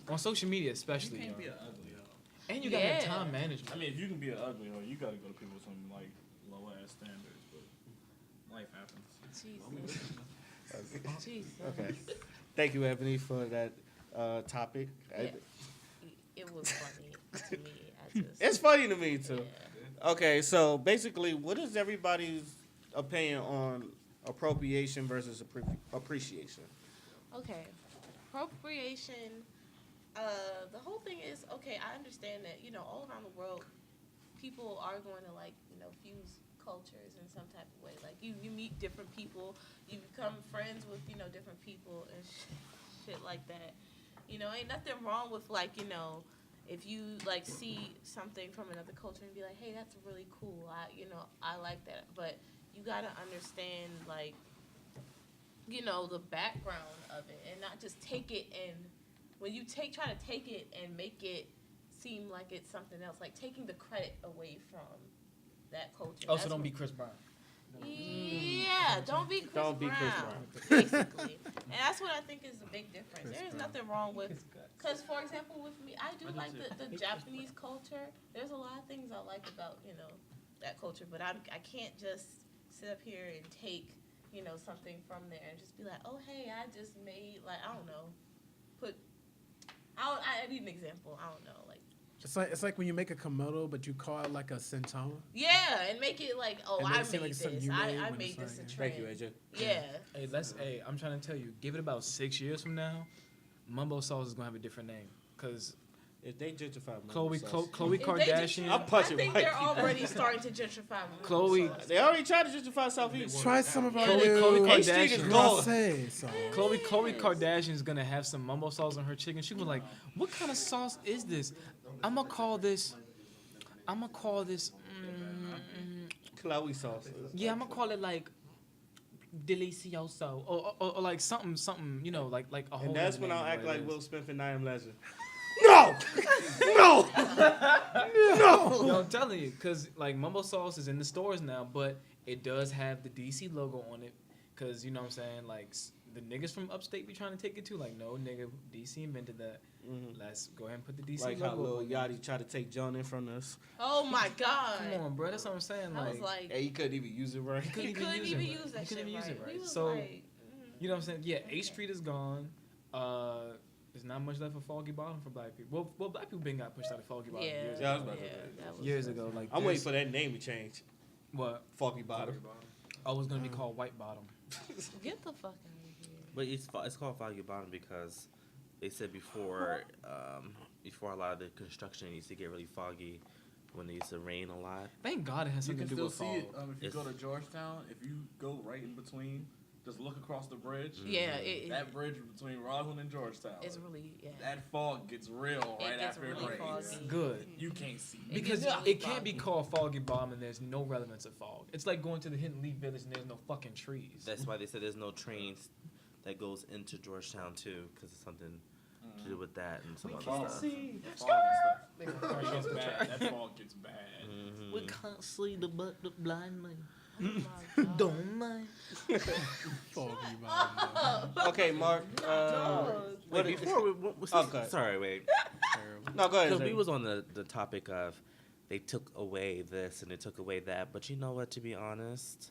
on social media You especially. can't yo. be an ugly hoe. And you gotta have Yeah. time I management. mean, if you can be an ugly hoe, you gotta go to people with some like low ass standards, but life happens. Jesus. Jesus. okay. Thank you, Ebony, for that topic. Yeah. It was funny to me. I just. It's funny to me too. Yeah. Okay, so basically, what is everybody's opinion on appropriation versus appreciation? Okay. Appropriation. The whole thing is okay. I understand that all around the world, people are going to fuse cultures in some type of way. Like you meet different people, you become friends with different people and shit like that. Ain't nothing wrong with if you see something from another culture and be like, hey, that's really cool. I like that, but you gotta understand the background of it and not just take it and when you try to take it and make it seem like it's something else, like taking the credit away from that culture. Oh, That's so don't what- be Chris Brown. Yeah, don't be Chris Don't be Chris Brown, basically. And that's what I think is the big difference. Chris There is Brown. nothing wrong with, because for example, with me, I do like the Japanese culture. There's a lot of things I like about that culture, but I can't just sit up here and take something from there and just be like, oh hey, I just made I don't know, I need an example. I don't know, It's like when you make a komodo, but you call it like a centone. yeah, and make it like, oh, And I make it seem made like something this. you made I when made it's this a like- trend. Thank you, AJ. Yeah. I'm trying to tell you, give it about 6 years from now, Mumbo Sauce is gonna have a different name. Cause If they gentrify Khloe Mumbo Sauce- Khloe If they Kardashian, I'm punching I think white they're people. already starting to gentrify. Chloe- Sauce. They already tried to gentrify Southeast. Try some of our Khloe new H Street is Kardashian. gone. sauce. Khloe Kardashian's gonna have some mumbo sauce on her chicken. She was like, "What kind of sauce is this? I'm gonna call this. Chloe sauce. Yeah, I'm gonna call it like delicioso or like something. Like a whole. And that's nother when name I'll of act what it like is. Will Smith and I Am Legend. No! No! No! Yo, I'm telling you, cause like mumbo sauce is in the stores now, but it does have the DC logo on it. Cause you know what I'm saying, like the niggas from upstate be trying to take it too. Like, no, nigga, DC invented that. Mhm. Let's go ahead and put the DC Like how logo Lil on it. Yachty tried to take John in from us. Oh my God. Come on, bro. That's what I'm saying. I Like, was like, Hey, he couldn't even use it right. he couldn't even use that He shit couldn't use right. it right. He was So, like, you know what I'm saying? Yeah, 8th Street is gone. There's not much left for Foggy Bottom for black people. Well, black people been got pushed out of Foggy Bottom yeah, years Yeah, I ago. was about to say. that was Years ago. Like, I'm waiting there's- for that name to change. What? Foggy Bottom. Oh, it's gonna be called White Bottom. Get the fuck out of here. But it's called Foggy Bottom because they said before a lot of the construction used to get really foggy when it used to rain a lot. Thank God it has You something can to do still with see fog. it if you It's- go to Georgetown. If you go right in between, just look across the bridge. Yeah, That bridge between Rockland and Georgetown. it's really, yeah. That fog gets real It right gets after really it rains. foggy. Good. You can't see. It Because gets really it can't be foggy. called Foggy Bottom and there's no relevance of fog. It's like going to the Hidden Leaf Village and there's no fucking trees. That's why they said there's no trains that goes into Georgetown too, because it's something to do with that and some other Fog. stuff. Fog and stuff. That gets bad. That fog gets bad. Mhm. We can't see the but the blind man. Oh my God. Don't mind. Foggy bottom. Okay, Mark. Wait, before Okay. sorry, wait. No, go ahead. Because we Zay. was on the topic of they took away this and they took away that, but you know what? To be honest,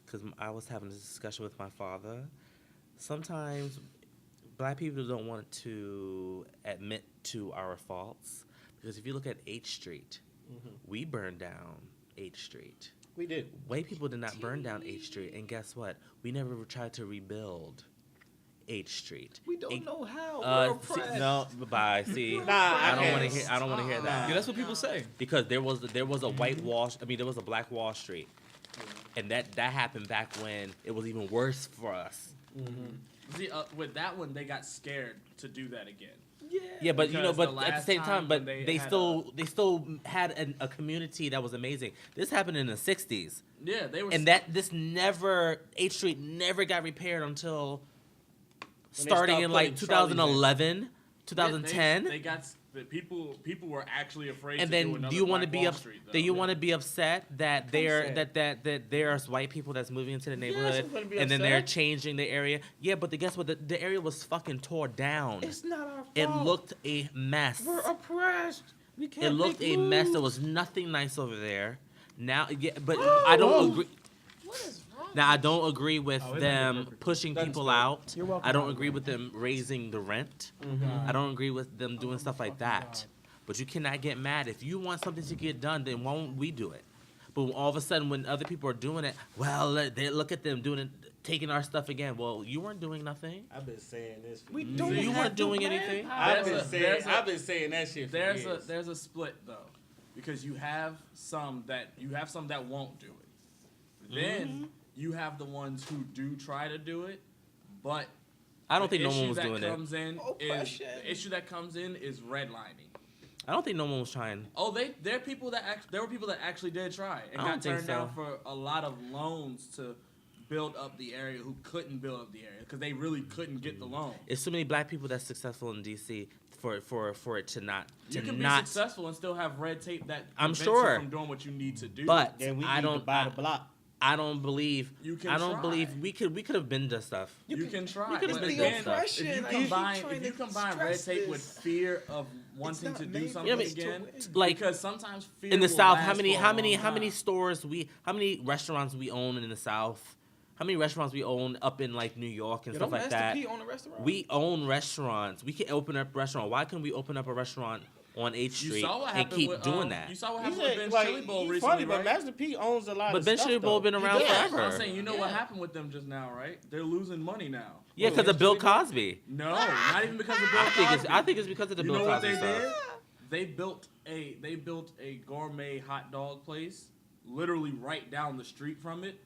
because I was having this discussion with my father, sometimes black people don't want to admit to our faults. Because if you look at H Street, we burned down H Street. We did. White people did not burn down H Street, and guess what? We never tried to rebuild H Street. We don't know how. No, bye. See, Nah, I don't can't. want to hear. I don't want to hear that Yeah, that's what people say. because there was a white Wall. There was a black Wall Street, and that happened back when it was even worse for us. See, with that one, they got scared to do that again. Yeah, but Because the at the last same time time, but when they had still had a community that was amazing. This happened in the '60s, Yeah, they were. and H Street never got repaired until starting stopped in like putting trolleys in. 2011, 2010. They that people were actually afraid And to do then another do you want to Black be Wall Street, though. do you want to be upset that upset. that there's white people that's moving into the neighborhood I'm gonna be and then they're upset. changing the area? Yeah, but guess what? The area was fucking tore down. It's not our fault. It looked a mess. We're oppressed. We can't It looked make a mess. There moves. was nothing nice over there. Now, yeah, but I don't agree. What is wrong? Now I don't agree with Oh, it might be them perfect. pushing That's people fair. out. You're welcome, I don't Hollywood. agree with them raising the rent. I don't agree with them doing stuff like that. But you cannot get mad if you want something to get done. Then why won't we do it? But all of a sudden, when other people are doing it, well, they look at them doing it, taking our stuff again. Well, you weren't doing nothing. I've been saying this. For We years. don't You have weren't the doing anything. I've There's been saying that shit for There's years. a split though, because you have some that won't do it. Then you have the ones who do try to do it, but I don't the think no one issue was that doing it. comes in Oppression. the issue that comes in is redlining. I don't think no one was trying. Oh, there were people that actually did try and I got don't think turned down so. for a lot of loans to build up the area who couldn't build up the area because they really couldn't get the loan. It's so many black people that's successful in DC for it to not You can not. be successful and still have red tape that I'm prevents sure. you from doing what you need to do. But Then we I need to don't buy the block. I don't believe. You can I don't try. believe we could have been to stuff. You can try. you can but be again, oppression. if you I keep combine trying to red stress tape with this. fear of wanting not to do made something for us to again, win. Like, because sometimes fear In the will South, last how many for a how long many how many time. stores how many restaurants we own in the South? How many restaurants we own up in like New York and Yo, stuff don't like Master that? P own a restaurant? We own restaurants. We can open up a restaurant. Why couldn't we open up a restaurant on 8th You Street saw what and happened keep with, doing that? You saw what He happened with said, Ben's like, Chili Bowl he's recently, funny, right? but Master P owns a lot But of Ben stuff, Chili Bowl though. been around does. I'm forever. saying, you know what Yeah. happened with them just now, right? They're losing money now. Yeah, because of Bill Cosby. No, not even because of Bill I think it's because of the You Bill know what Cosby they stuff. did? They built a gourmet hot dog place, literally right down the street from it,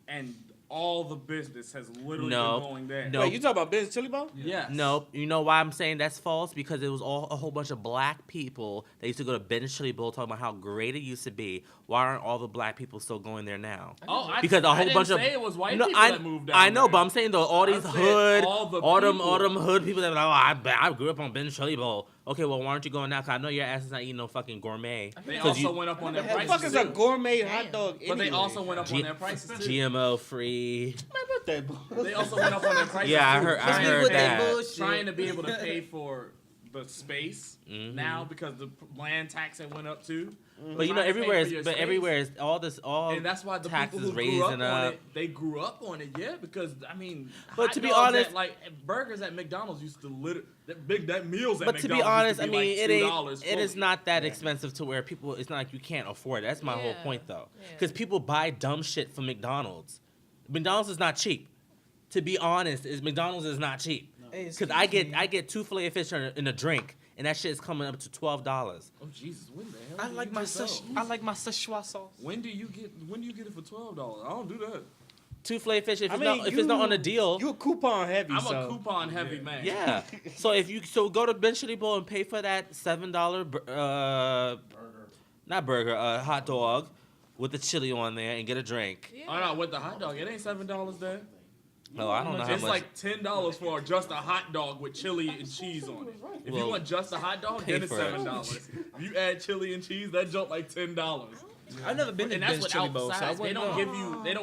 and all the business has literally No. been going there. No. Wait, you talking about Ben's Chili Bowl? Yes. No, you know why I'm saying that's false? Because it was a whole bunch of black people that used to go to Ben's Chili Bowl talking about how great it used to be. Why aren't all the black people still going there now? Oh, Because a I whole didn't bunch of say it was white No, people I, that moved down I know, there. but I'm saying though all these I said hood, all the all people. them hood people that are like, oh, I grew up on Ben's Chili Bowl. Okay, well, why aren't you going now? Cause I know your ass is not eating no fucking gourmet. They 'Cause also you- went up on their What the fuck prices is a too. gourmet Damn. hot dog? But they anyway? also went up on G- their prices too. GMO free. Man, what that They also went up on their prices. Yeah, I too, heard- I trying to heard pay- that. bullshit. Trying to be able to pay for the space Mhm. now because the land tax had went up too. But you know, Trying to pay everywhere for your is, but space. everywhere is all And that's why the taxes people who grew up raising on up. it, they grew up on it, yeah. Because I mean, But hot to be dogs honest- at, like burgers at McDonald's used to that meals at But to be McDonald's honest, used I to be mean, like it $2 ain't. It is fully. not that expensive to where people. It's not like you can't afford it. That's my whole Yeah. point, though. Yeah. Because people buy dumb shit from McDonald's. McDonald's is not cheap. To be honest, McDonald's is not cheap. Hey, Because excuse me. I get 2 filet of fish in a drink, and that shit is coming up to $12. Oh Jesus, when the hell? I do like you my get those? I like my Szechuan sauce. When do you get it for $12? I don't do that. 2 filet fish if I it's mean, not if it's not on a deal. You a coupon heavy, I'm so. a coupon heavy man. Yeah. So go to Ben Chili Bowl and pay for that $7 not burger, hot dog with the chili on there and get a drink. Yeah. Oh no, with the hot dog, it ain't $7 there. No, I don't know how It's much. like $10 for just a hot dog with chili and cheese on it. If Well, you want just a hot dog, pay then it's for it. $7. If you add chili and cheese, that jump like $10. I've never been to And that's Ben's Chili Bowl, without so I sides. They wouldn't don't know.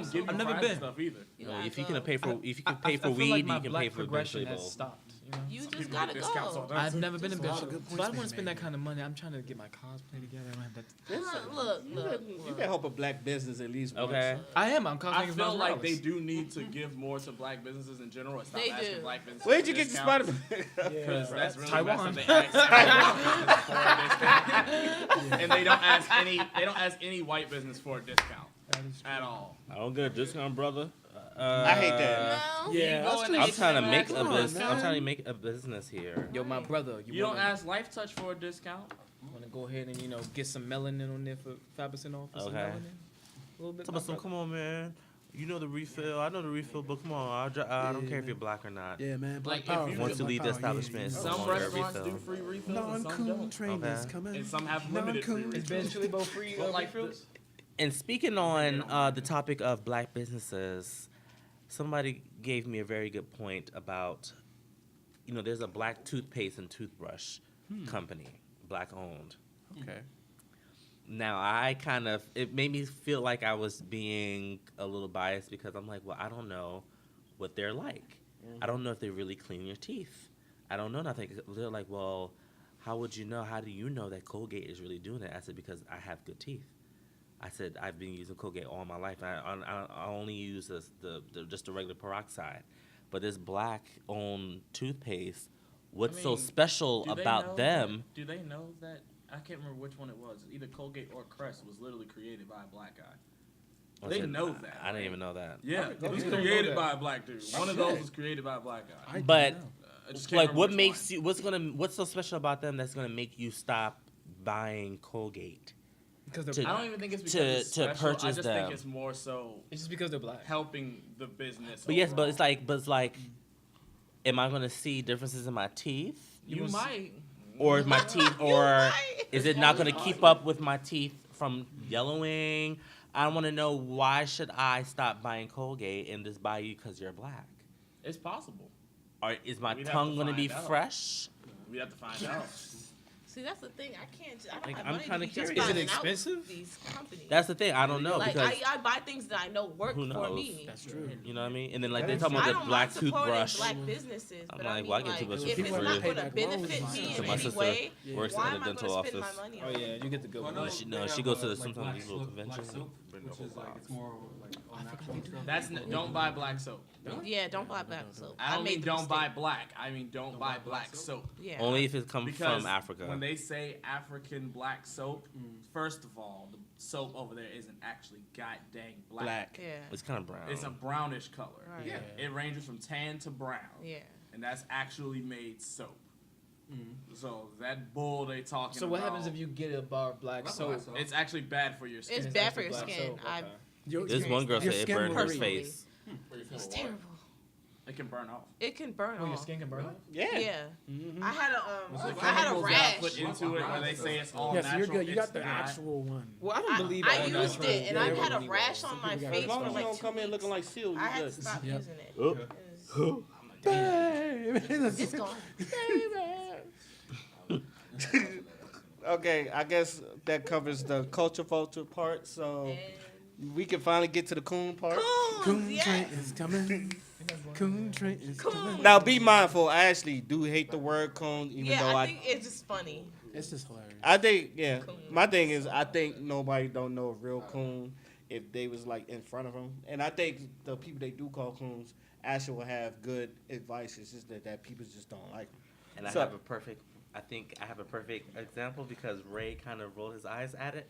give you I've never fries been. and stuff either. You No, gotta if you go. can pay for I pay for feel weed, like my you can black pay for Ben progression Chili has Bowl. stopped. You know? You Some just people gotta get discounts on go. that. I've never been to There's a Ben's lot Chili of Bowl, good but I points want to being spend that made. kind of money. I'm trying to get my cosplay together. I don't have that. You can help a black business at least once. Okay. I am. I'm I cosplaying as feel Miles like they Morales. do need to give more to black businesses in general. And stop They asking do. black businesses. Where'd for you get your discounts. Spider-Man? Because that's really Taiwan. messed up. They ask every white business for a discount. And they don't ask any white business for a discount at all. I don't get a discount, brother. I hate that. No. Yeah, You go in I'm the trying to H&M make Come a on, business. I'm man. trying to make a business here. Yo, my brother, You don't ask Life Touch for a discount. Want to go ahead and get some melanin on there for 5% off? For some Okay. melanin? A little bit. Tell me some, come on, man. You know the refill. I know the refill, but come on. I don't care if you're black or not. Yeah, man. Black Like, power. if you Once you Black leave the power, establishment, yeah, it's yeah. no Some longer a restaurants refill. do free refills and some Non-coon don't. trainers Okay. coming. And some have limited free Non-coon. Is Ben's Chili Bowl free But like refills? And speaking on the topic of black businesses, somebody gave me a very good point about, there's a black toothpaste and toothbrush company. black owned. Okay. Now it made me feel like I was being a little biased because I'm like, well, I don't know what they're like. I don't know if they really clean your teeth. I don't know nothing. They're like, well, how would you know? How do you know that Colgate is really doing it? I said, because I have good teeth. I said, I've been using Colgate all my life. I only use just the regular peroxide. But this black-owned toothpaste, what's so special about them? Do they know that? I can't remember which one it was. Either Colgate or Crest was literally created by a black guy. They know that. I didn't even know that. Yeah, it was you don't know created that. by a black dude. One of those was created by a black guy. But I just can't like, what remember makes which one. you? What's so special about them that's gonna make you stop buying Colgate? Because To- they're I black. don't even think it's because to it's special. I purchase just them. think it's more so It's just because they're black. helping the business. But yes, overall. but it's like, am I gonna see differences in my teeth? You might. Or is my teeth, You or might. is it not going to keep up with my teeth from yellowing? I want to know, why should I stop buying Colgate and just buy you because you're black? It's possible. Or is my We'd have tongue to going to be find out. fresh? We have to find out. See, that's the thing. I can't. I don't Like, have I'm money kinda to be just curious. Is it finding out expensive? These companies. That's the thing. I don't know like because I buy things that I know work who for knows? me. That's true. you know what I mean. And then like That they is talking I about don't the black mind supporting toothbrush. black businesses, I'm but like, I mean, well, I get like, toothbrush if for it's free. not going Pay to back benefit loans. me So in my any sister way, works why at am a I dental going to spend office. my money Oh on yeah, it? you get the good Well, one. No, she goes to the sometimes these little conventions. soap, bring the which whole is like box. it's more like all natural stuff. That's don't buy black soap. Yeah, don't buy black soap. I don't made mean the don't buy mistake. black. I mean don't buy black soap. Yeah. Only if it comes Because from Africa. when they say African black soap, first of all, the soap over there isn't actually god dang black. Yeah. It's kind of brown. It's a brownish color. Right. Yeah. It ranges from tan to brown. Yeah. And that's actually made soap. So that bull they talking So about. what happens if you get a bar of black That's soap? black soap. It's actually bad for your skin. It's and bad actually for your black skin. soap? I've Okay. Your- This one girl your said it skin burned will her read. face. It's terrible. It can burn off. It can burn Oh, your off. skin can burn. Yeah. Yeah. Mhm. I had a The I had a chemicals that rash. put into it where they say it's all Yeah, so natural. you're good. You got it's the not. actual one. Well, I don't believe I all used natural. it, and Yeah, I've had a everybody rash will. on my people got face As long for as you like don't 2 come in weeks. looking like Seal, you I had to good. stop Yep. using it. Oh. It's gone. Okay, I guess that covers the culture vulture part. So And we can finally get to the coon part. Coons, Coon yes. train is coming. Coon train is Coon. coming. Now be mindful. I actually do hate the word coon, even Yeah, though I think it's just funny. It's just hilarious. I think, yeah. Coon. My thing is, I think nobody don't know a real coon if they was like in front of them, and I think the people they do call coons actually will have good advice. It's just that people just don't like them. And So- I think I have a perfect example because Ray kind of rolled his eyes at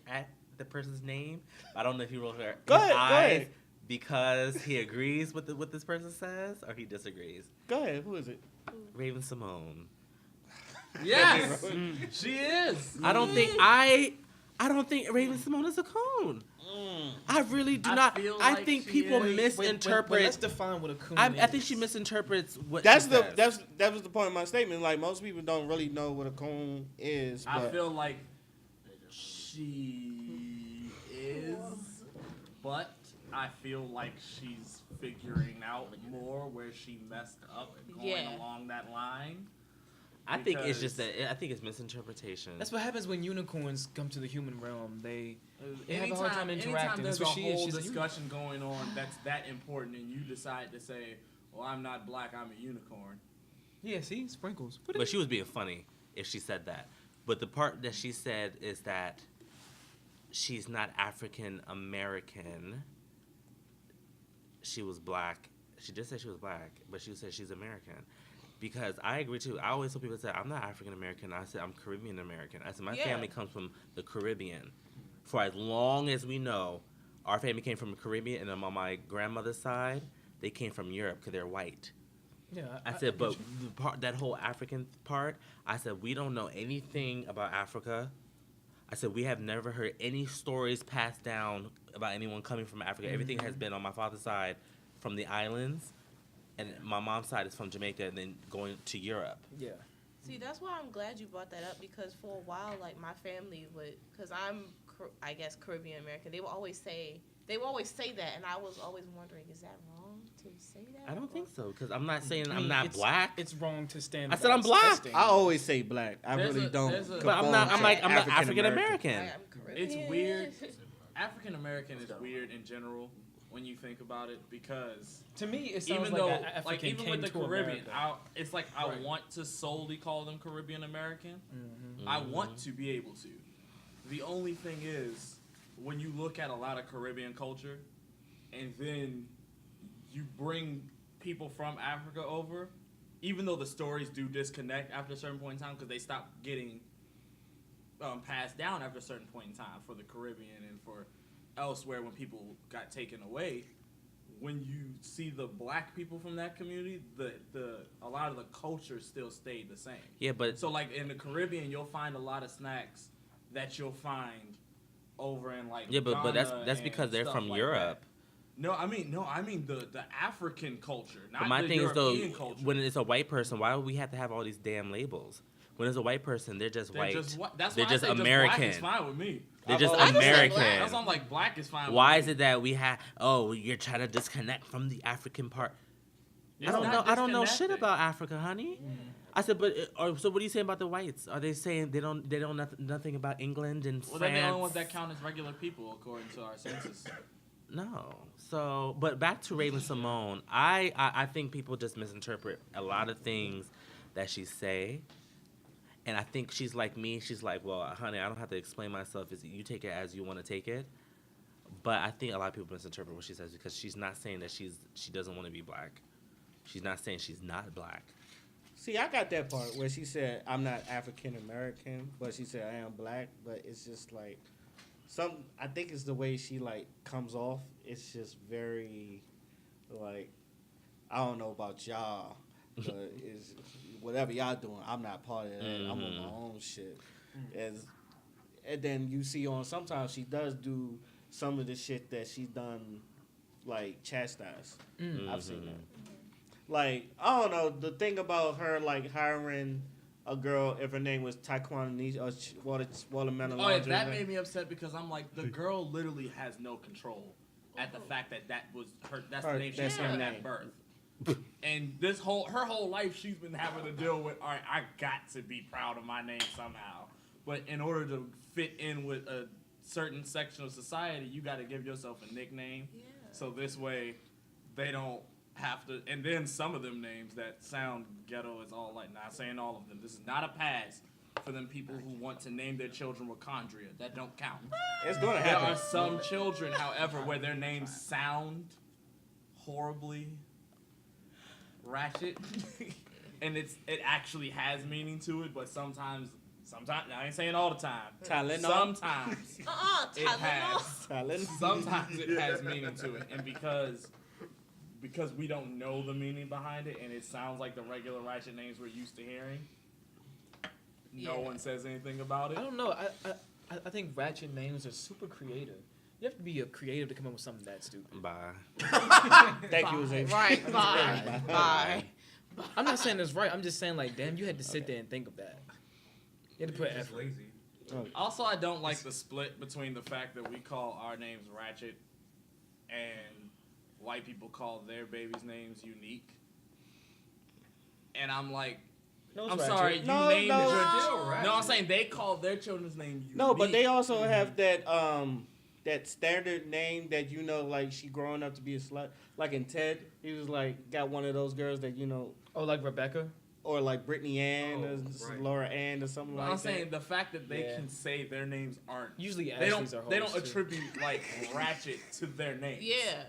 the person's name. I don't know if he rolled his Go ahead, eyes go ahead. because he agrees with what this person says or he disagrees. Go ahead. Who is it? Raven Simone. Yes, she is. I don't think Raven Simone is a coon. I really do I not. feel I like think she people is. misinterpret. Let's define what a coon I is. think she misinterprets what That's she the says. that was the point of my statement. Like most people don't really know what a coon is. I But feel like she is, but I feel like she's figuring out more where she messed up going Yeah. along that line. I think it's just because- that. I think it's misinterpretation. That's what happens when unicorns come to the human realm. They have a Anytime, hard time anytime interacting. there's That's what a she is. whole She's a discussion going on that's that important, and you decide to say, "Well, I'm not black. I'm a unicorn." Yeah, see, sprinkles. But she was being funny if she said that. But the part that she said is that she's not African American. She was black. She just said she was black, but she said she's American. Because I agree too. I always tell people say I'm not African American. I said I'm Caribbean American. I said my Yeah. family comes from the Caribbean. For as long as we know, our family came from the Caribbean, and then on my grandmother's side, they came from Europe because they're white. Yeah, I said, but the part, that whole African part, I said, we don't know anything about Africa. I said, we have never heard any stories passed down about anyone coming from Africa. Everything has been on my father's side from the islands, and my mom's side is from Jamaica, and then going to Europe. yeah. See, that's why I'm glad you brought that up because for a while, like my family would, because I'm, I guess, Caribbean American. They would always say that, and I was always wondering, is that wrong to to say that? I don't think so because I'm not saying I I'm mean, not it's- black. It's wrong to stand. I said I'm by black. testing. I always say black. I There's really a- don't. there's a- But I'm not. I'm like I'm not African African-American. American. I'm Caribbean. It's weird. African American is weird in general when you think about it because To me, it sounds even like though a African like even came with the to Caribbean, America. it's like I Right. want to solely call them Caribbean American. Mhm. I want to be able to. The only thing is when you look at a lot of Caribbean culture and then you bring people from Africa over, even though the stories do disconnect after a certain point in time because they stop getting passed down after a certain point in time for the Caribbean and for elsewhere when people got taken away. When you see the black people from that community, a lot of the culture still stayed the same. Yeah, but So like in the Caribbean, you'll find a lot of snacks that you'll find over in like but that's Ghana because and they're stuff from like Europe. that. No, I mean the African culture, not But my the thing is though, European culture. when it's a white person, why do we have to have all these damn labels? When it's a white person, they're just They're white. just whi- that's They're why just I say American. Just black is fine with me. They're I've just always said American. black. That's why I'm like black is fine. Why with is me. it that we have? Oh, you're trying to disconnect from the African part. It's I don't not know. I don't know shit disconnected. about Africa, honey. I said, but so what are you saying about the whites? Are they saying they don't nothing about England and Well, France? they're the only ones that count as regular people according to our census. No. So, but back to Raven Simone, I think people just misinterpret a lot of things that she say. And I think she's like me. She's like, well, honey, I don't have to explain myself. You take it as you want to take it. But I think a lot of people misinterpret what she says because she's not saying that she doesn't want to be black. She's not saying she's not black. See, I got that part where she said I'm not African American, but she said I am black. But it's just like I think it's the way she like comes off. It's just very like I don't know about y'all, but it's whatever y'all doing. I'm not part of that. I'm on my own shit. And then you see sometimes she does do some of the shit that she done like chastise. I've seen that. Like, I don't know, the thing about her, like, hiring a girl, if her name was Taekwondo or Watermelon Oh, yeah, Laundry, that like- made me upset because I'm like, the girl literally has no control at the fact that was her. That's the name she That's was given her at name. birth. And her whole life, she's been having to deal with. All right, I got to be proud of my name somehow. But in order to fit in with a certain section of society, you got to give yourself a nickname. Yeah. So this way, they don't have to. And then some of them names that sound ghetto is all like, not saying all of them. This is not a pass for them people who want to name their children Wakandria. That don't count. It's going to There happen. are some children, however, where their names sound horribly ratchet, and it actually has meaning to it. But sometimes I ain't saying all the time. Tylenol? Sometimes it Tylenol. has. Talent. Sometimes it has meaning to it, and because we don't know the meaning behind it, and it sounds like the regular ratchet names we're used to hearing. No Yeah. one says anything about it. I don't know. I think ratchet names are super creative. You have to be a creative to come up with something that stupid. Bye. Thank you, Xavier. Right. Bye. Bye. I'm not saying it's right. I'm just saying like, damn, you had to sit there and think of that. You had to put Just effort. lazy. Also, I don't like the split between the fact that we call our names Ratchet and white people call their babies' names Unique. And I'm like, No, it's I'm ratchet. sorry, you No, named no. your Still ratchet. No, I'm saying they call their children's name Unique. No, but they also have that standard name that like she growing up to be a slut. Like in Ted, he was like got one of those girls that Oh, like Rebecca? or like Brittany Ann Oh, or right. Laura Ann or something But like I'm that. saying the fact that they Yeah. can say their names aren't. Usually They Ashley's are don't hoes, too. attribute like Ratchet to their names. Yeah.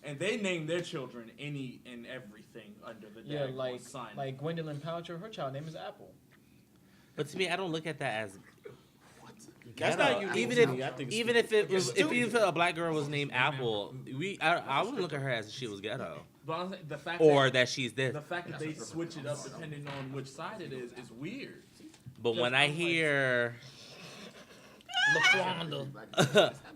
And they name their children any and everything under the Yeah, daggone sun. like Gwendolyn Paltrow, her child name is Apple. But to me, I don't look at that as. That's ghetto. not unique Even to if me. I think it's even if it was It's if a black girl was named Apple, I wouldn't look at her as she was ghetto But I'm saying the fact or that that she's this. the fact that they switch it up depending on which side it is weird. But when I hear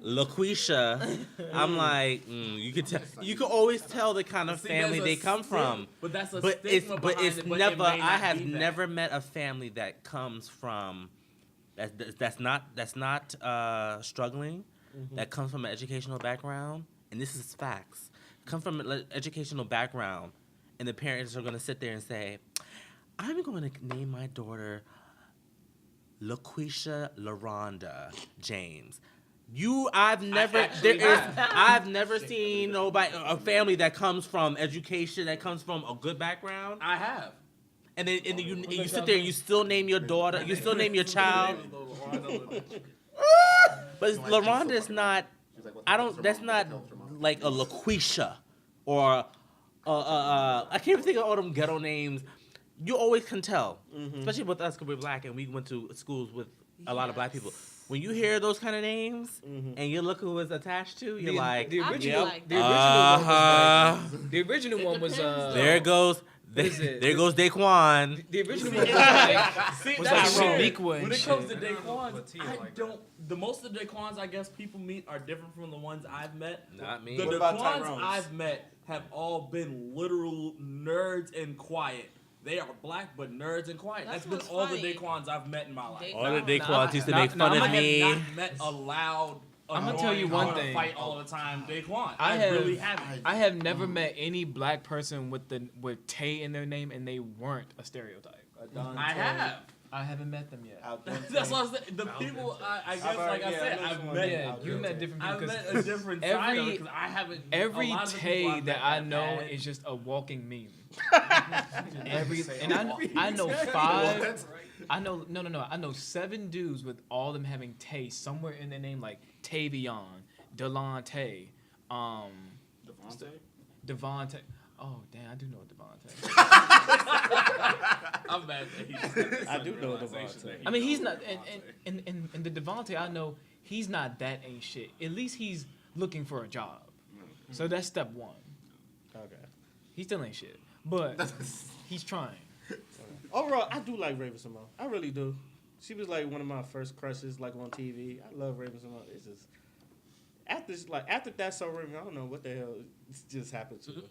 LaQuisha, I'm like, you can always tell the kind of See, family there's they a come from. But that's a But stigma it's behind it, but it never. may I not have be that. never met a family that comes from that's not struggling. That comes from an educational background, and this is facts. come from an educational background, and the parents are gonna sit there and say, "I'm going to name my daughter LaQuisha LaRonda James." I've never seen a family that comes from education, that comes from a good background. I have. And then you sit there and you still name your daughter, you still name your child. But LaRonda is not. That's not like a LaQuisha or I can't even think of all them ghetto names. You always can tell, especially with us because we're black and we went to schools with a lot of black people. When you hear those kind of names and you look who it's attached to, you're like, the original, like the original one was there goes. There goes Daquan. The original one was like, See, was that's like true. Shaniqua and When it shit. comes to Daquans, I don't. The most of the Daquans I guess people meet are different from the ones I've met. Not me. The What about Daquans Tyrone's? I've met have all been literal nerds and quiet. They are black but nerds and quiet. That's That's been what's all funny. the Daquans I've met in my life. All the Nah, Daquans used to make nah, fun nah, of I have me. not met a loud. I'ma tell you annoying, one wanna thing. Fight all the time, Daquan. I really haven't. I have never met any black person with Tay in their name and they weren't a stereotype. I have. I haven't met them yet. That's what I'm saying. The people, I guess, like I said, I've met. Yeah, you met different people. I've 'cause met a different side of it because I haven't. Every a lot of the people Tay I've met that I have know had- is just a walking meme. I know 5. I know I know 7 dudes with all of them having Tay somewhere in their name, like Tavion, Delonte, Devontae. Oh damn, I do know Devontae. I'm mad that he's. I do know realization Devontae. that he I mean, he's knows not, Devontae. and the Devontae I know, he's not that ain't shit. At least he's looking for a job. So that's step 1. Okay. He still ain't shit, but he's trying. Overall, I do like Raven Simone. I really do. She was like one of my first crushes, like on TV. I love Raven Simone. It's just after That's So Raven, I don't know what the hell just happened to her.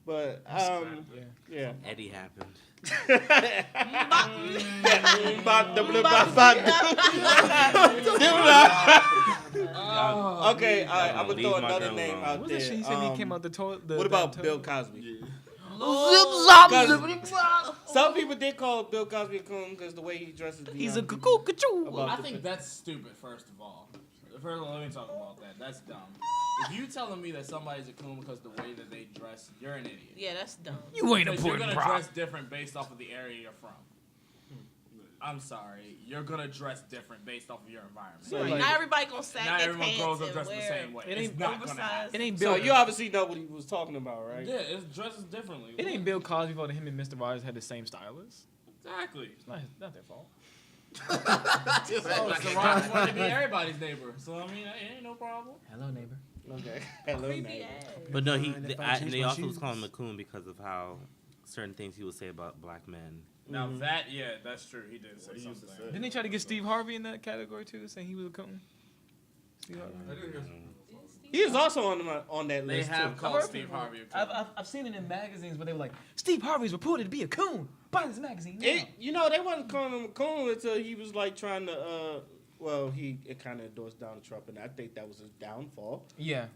But yeah. Eddie happened. Okay, I'm gonna Leave throw my another girl name alone. out What there. was that shit he said when he came out the toilet? What about Bill Cosby? Some people did call Bill Cosby a coon because the way he dresses. He's a cuckoo, cuckoo. I think that's stupid. First of all, let me talk about that. That's dumb. If you telling me that somebody's a coon because the way that they dress, you're an idiot. Yeah, that's dumb. You ain't Because you're important, gonna bro. dress different based off of the area you're from. I'm sorry, you're gonna dress different based off of your environment. So, Right. like, not everybody gonna sack not their everyone pants grows up and dressed the wear same way. It It's ain't not gonna oversized. happen. It ain't So Bill. you obviously know what he was talking about, right? Yeah, it dresses differently. It ain't Bill Cosby fault that him and Mr. Rogers had the same stylist. Exactly. It's not their fault. Oh, so Ross wanted to be everybody's neighbor. So I mean, it ain't no problem. Hello, neighbor. Okay. Hello, Creepy neighbor. ass. But no, Mind if I change they my also was shoes? calling him a coon because of how certain things he would say about black men. Now that's true. He did say something. Didn't they try to get Steve Harvey in that category too, saying he was a coon? Steve Harvey. He is also on that They list have too. called Steve Harvey a coon. I've seen it in magazines where they were like, Steve Harvey's reported to be a coon. Buy this magazine now. They wasn't calling him a coon until he was like trying to. He kind of endorsed Donald Trump, and I think that was his downfall. Yeah.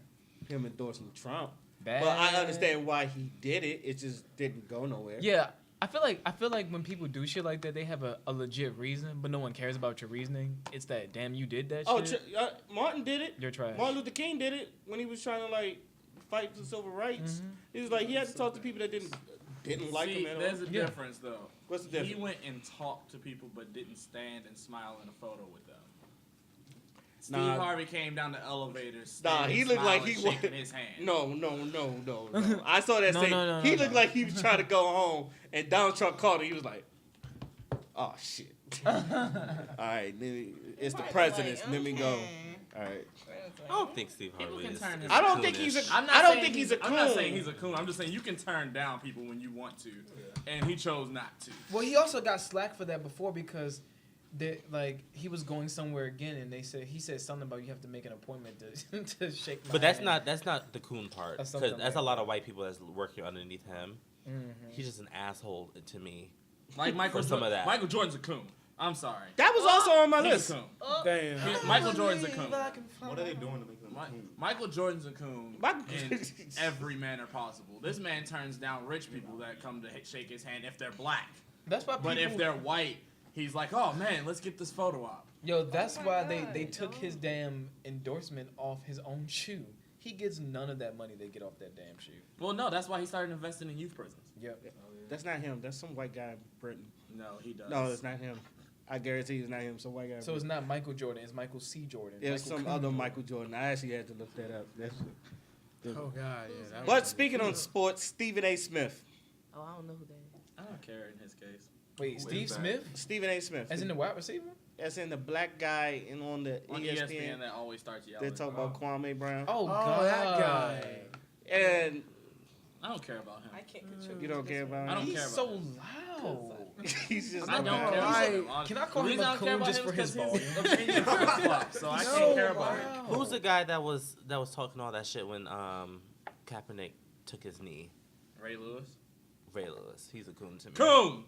Him endorsing Trump. Bad. But I understand why he did it. It just didn't go nowhere. Yeah. I feel like when people do shit like that, they have a legit reason, but no one cares about your reasoning. It's that damn you did that shit. Martin did it. You're trash. Martin Luther King did it when he was trying to like fight for civil rights. He was like he had to talk to people that didn't like See, him at there's all. a difference though. What's the difference? He went and talked to people but didn't stand and smile in a photo with them. Steve Nah. Harvey came down the elevators. Nah, standing, he looked like smiling, he shaking was. his hand. No. I saw that. No, thing. no, He no, looked no. like he was trying to go home, and Donald Trump called him. He was like, "Oh shit! All right, it's the president's. Let me go. All right. I don't think Steve People Harvey can is. turn his- I don't think he's a. I'm not I don't saying think he's a coon. I'm not saying he's a coon. I'm just saying you can turn down people when you want to, and he chose not to. Well, he also got slack for that before because he was going somewhere again, and he said something about you have to make an appointment to to shake my But that's hand. not the coon part. Or Because something that's like a lot of white people that's working underneath him. Mhm. He's just an asshole to me. Like Michael For some Jordan. of that. Michael Jordan's a coon. I'm sorry. That was also on my He's list. a coon. Oh, Damn. Michael Jordan's a coon. What are they doing to make them coon? Michael Jordan's a coon Michael- in every manner possible. This man turns down rich people that come to shake his hand if they're black. That's why But if they're white, he's like, oh man, let's get this photo op. Yo, that's my why God, they took yo. his damn endorsement off his own shoe. He gets none of that money they get off that damn shoe. Well, no, that's why he started investing in youth prisons. Yep. That's not him. That's some white guy in Britain. No, he does. No, it's not him. I guarantee it's not him. Some white guy. in So it's Britain. not Michael Jordan, it's Michael C. Jordan. It's Michael some Coon other Jordan. Michael Jordan. I actually had to look that up. That's Oh God, yeah. That But was- speaking on sports, Stephen A. Smith. Oh, I don't know who that is. I don't care in his case. Wait, Steve Smith? Stephen A. Smith. As in the wide receiver? As in the black guy and on the On ESPN. ESPN, that always starts yelling. They talk about Kwame Brown. Oh, Oh, that guy. And I don't care about him. I can't contribute. you don't care about I him. don't He's care about so him. loud. He's just I a don't guy. care about him. Can I call The him reason a I don't care coon about just him for is his 'cause volume? opinion flip-flops, so I can't care about him. Who's the guy that was talking all that shit when Kaepernick took his knee? Ray Lewis. Ray Lewis. He's a coon to me. Coon.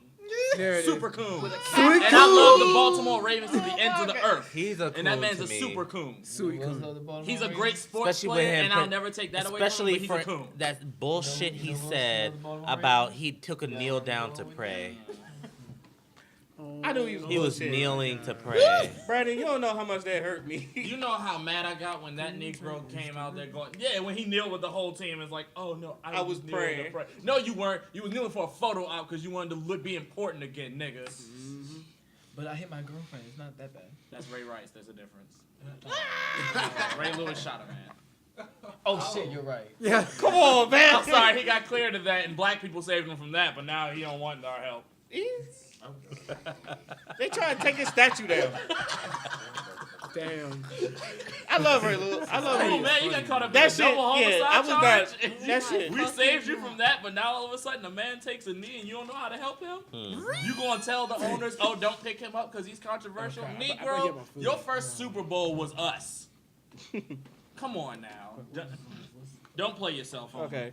There it is. Super coon. With a And cat. I love the Baltimore Ravens to the ends of the earth. He's a coon And that man's to a me. super coon. Sweet coon. He's a great sports Especially with player, him and I'll put- never take that away from him, Especially but he's for a coon. that bullshit he said about he took a kneel down to pray. I knew he was. He was bullshit. kneeling to pray. Brandon, you don't know how much that hurt me. You know how mad I got when that Negro came out there going, yeah, when he kneeled with the whole team. It's like, oh no, I was kneeling praying. to pray. No, you weren't. You was kneeling for a photo op because you wanted to be important again, nigga. But I hit my girlfriend. It's not that bad. That's Ray Rice. There's a difference. Ray Lewis shot a man. Oh, shit, you're right. Yeah. Come on, man. I'm sorry, he got cleared of that, and black people saved him from that, but now he don't want our help. They try to take his statue down. Damn. I love Ray Lewis. I love Oh Ray. man, you got caught up in That a shit, double homicide yeah, I was charge. not. That shit. We saved you from that, but now all of a sudden a man takes a knee and you don't know how to help him? You gonna tell the owners, oh, don't pick him up because he's controversial? Okay, I better get Negro, my food. your first Super Bowl was us. Come on now. Don't play yourself on. Okay.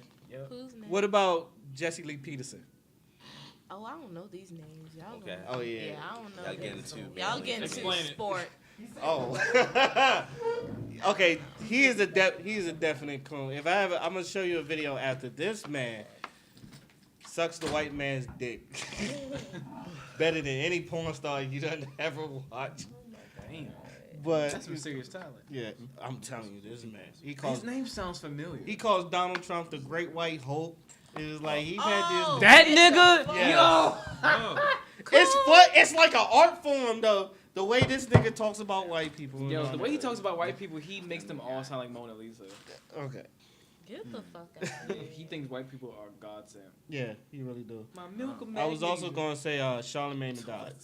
Who's name? What about Jesse Lee Peterson? Oh, I don't know these names. Y'all Okay. gonna- Oh yeah. Yeah, I don't know. Y'all these. getting too Y'all manly. getting too Explain it. sport. Oh. Okay. He is a definite coon. If I ever, I'm gonna show you a video after. This man sucks the white man's dick better than any porn star you done ever watch. Damn. But That's some serious talent. yeah, I'm telling you, this man. He calls His name sounds familiar. he calls Donald Trump the Great White Hope. It was like he had Oh. this. That nigga? Yeah. It's fun. It's like an art form though. The way this nigga talks about white people. and Yo, all the way he that. talks about white people, he makes them all sound like Mona Lisa. Okay. Get the fuck out. Yeah, he thinks white people are God sent. Yeah, he really do. My milk I was also gonna say Charlemagne the God.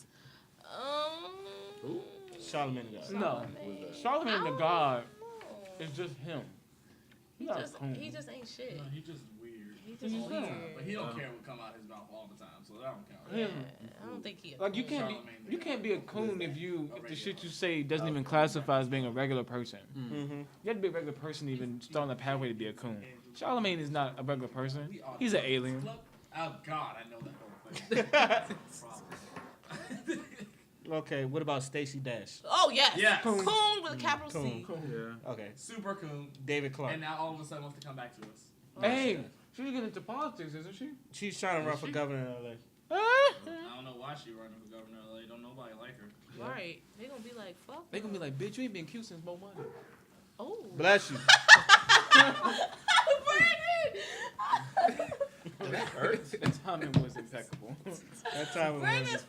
Charlemagne the God. No. I Charlemagne the don't God know. is just him. He not a just, coon. he just ain't shit. No, he just weird. He just He's weird. But he don't care what come out his mouth all the time, so that don't count. Yeah, I don't think he. Like you can't be a coon if the shit you say doesn't even classify as being a regular person. Mm-hmm. You have to be a regular person to even start on the pathway to be a coon. Charlemagne is not a regular person. He's an alien. Oh God, I know that whole thing. Okay, what about Stacey Dash? Oh yes. Yes. Coon with a capital C. Yeah. Okay, Super coon, David Clark. and now all of a sudden wants to come back to us. Hey, she's getting into politics, isn't she? She's trying to run for governor in LA. I don't know why she running for governor of LA. Don't nobody like her. Right. They gonna be like, fuck. They gonna be like, bitch, you ain't been cute since Mo Money. Oh. Bless you. Brandon. That hurts. The timing was impeccable. That time was Brandon's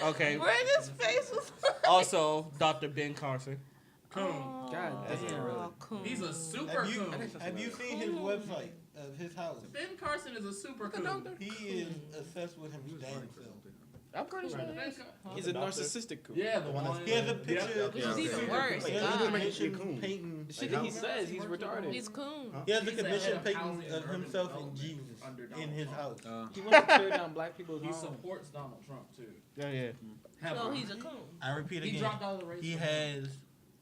okay. Brandon's face was. Also, Dr. Ben Carson. Oh, God damn. coon. He's a super coon. Have you seen his website of his house? Ben Carson is a super coon. He is obsessed with him damn self. I'm pretty sure Ben he's a narcissistic coon. Yeah, the one. He has a picture. Which is even worse. He has a God. commission painting. The shit that he says, he's retarded. He's coon. He has a He's the commission head of painting housing of and himself urban and Jesus development in his house. He wants to tear down black people's He homes. supports Donald Trump too. Yeah, yeah. So he's a coon. I repeat He again. dropped out of the race. He has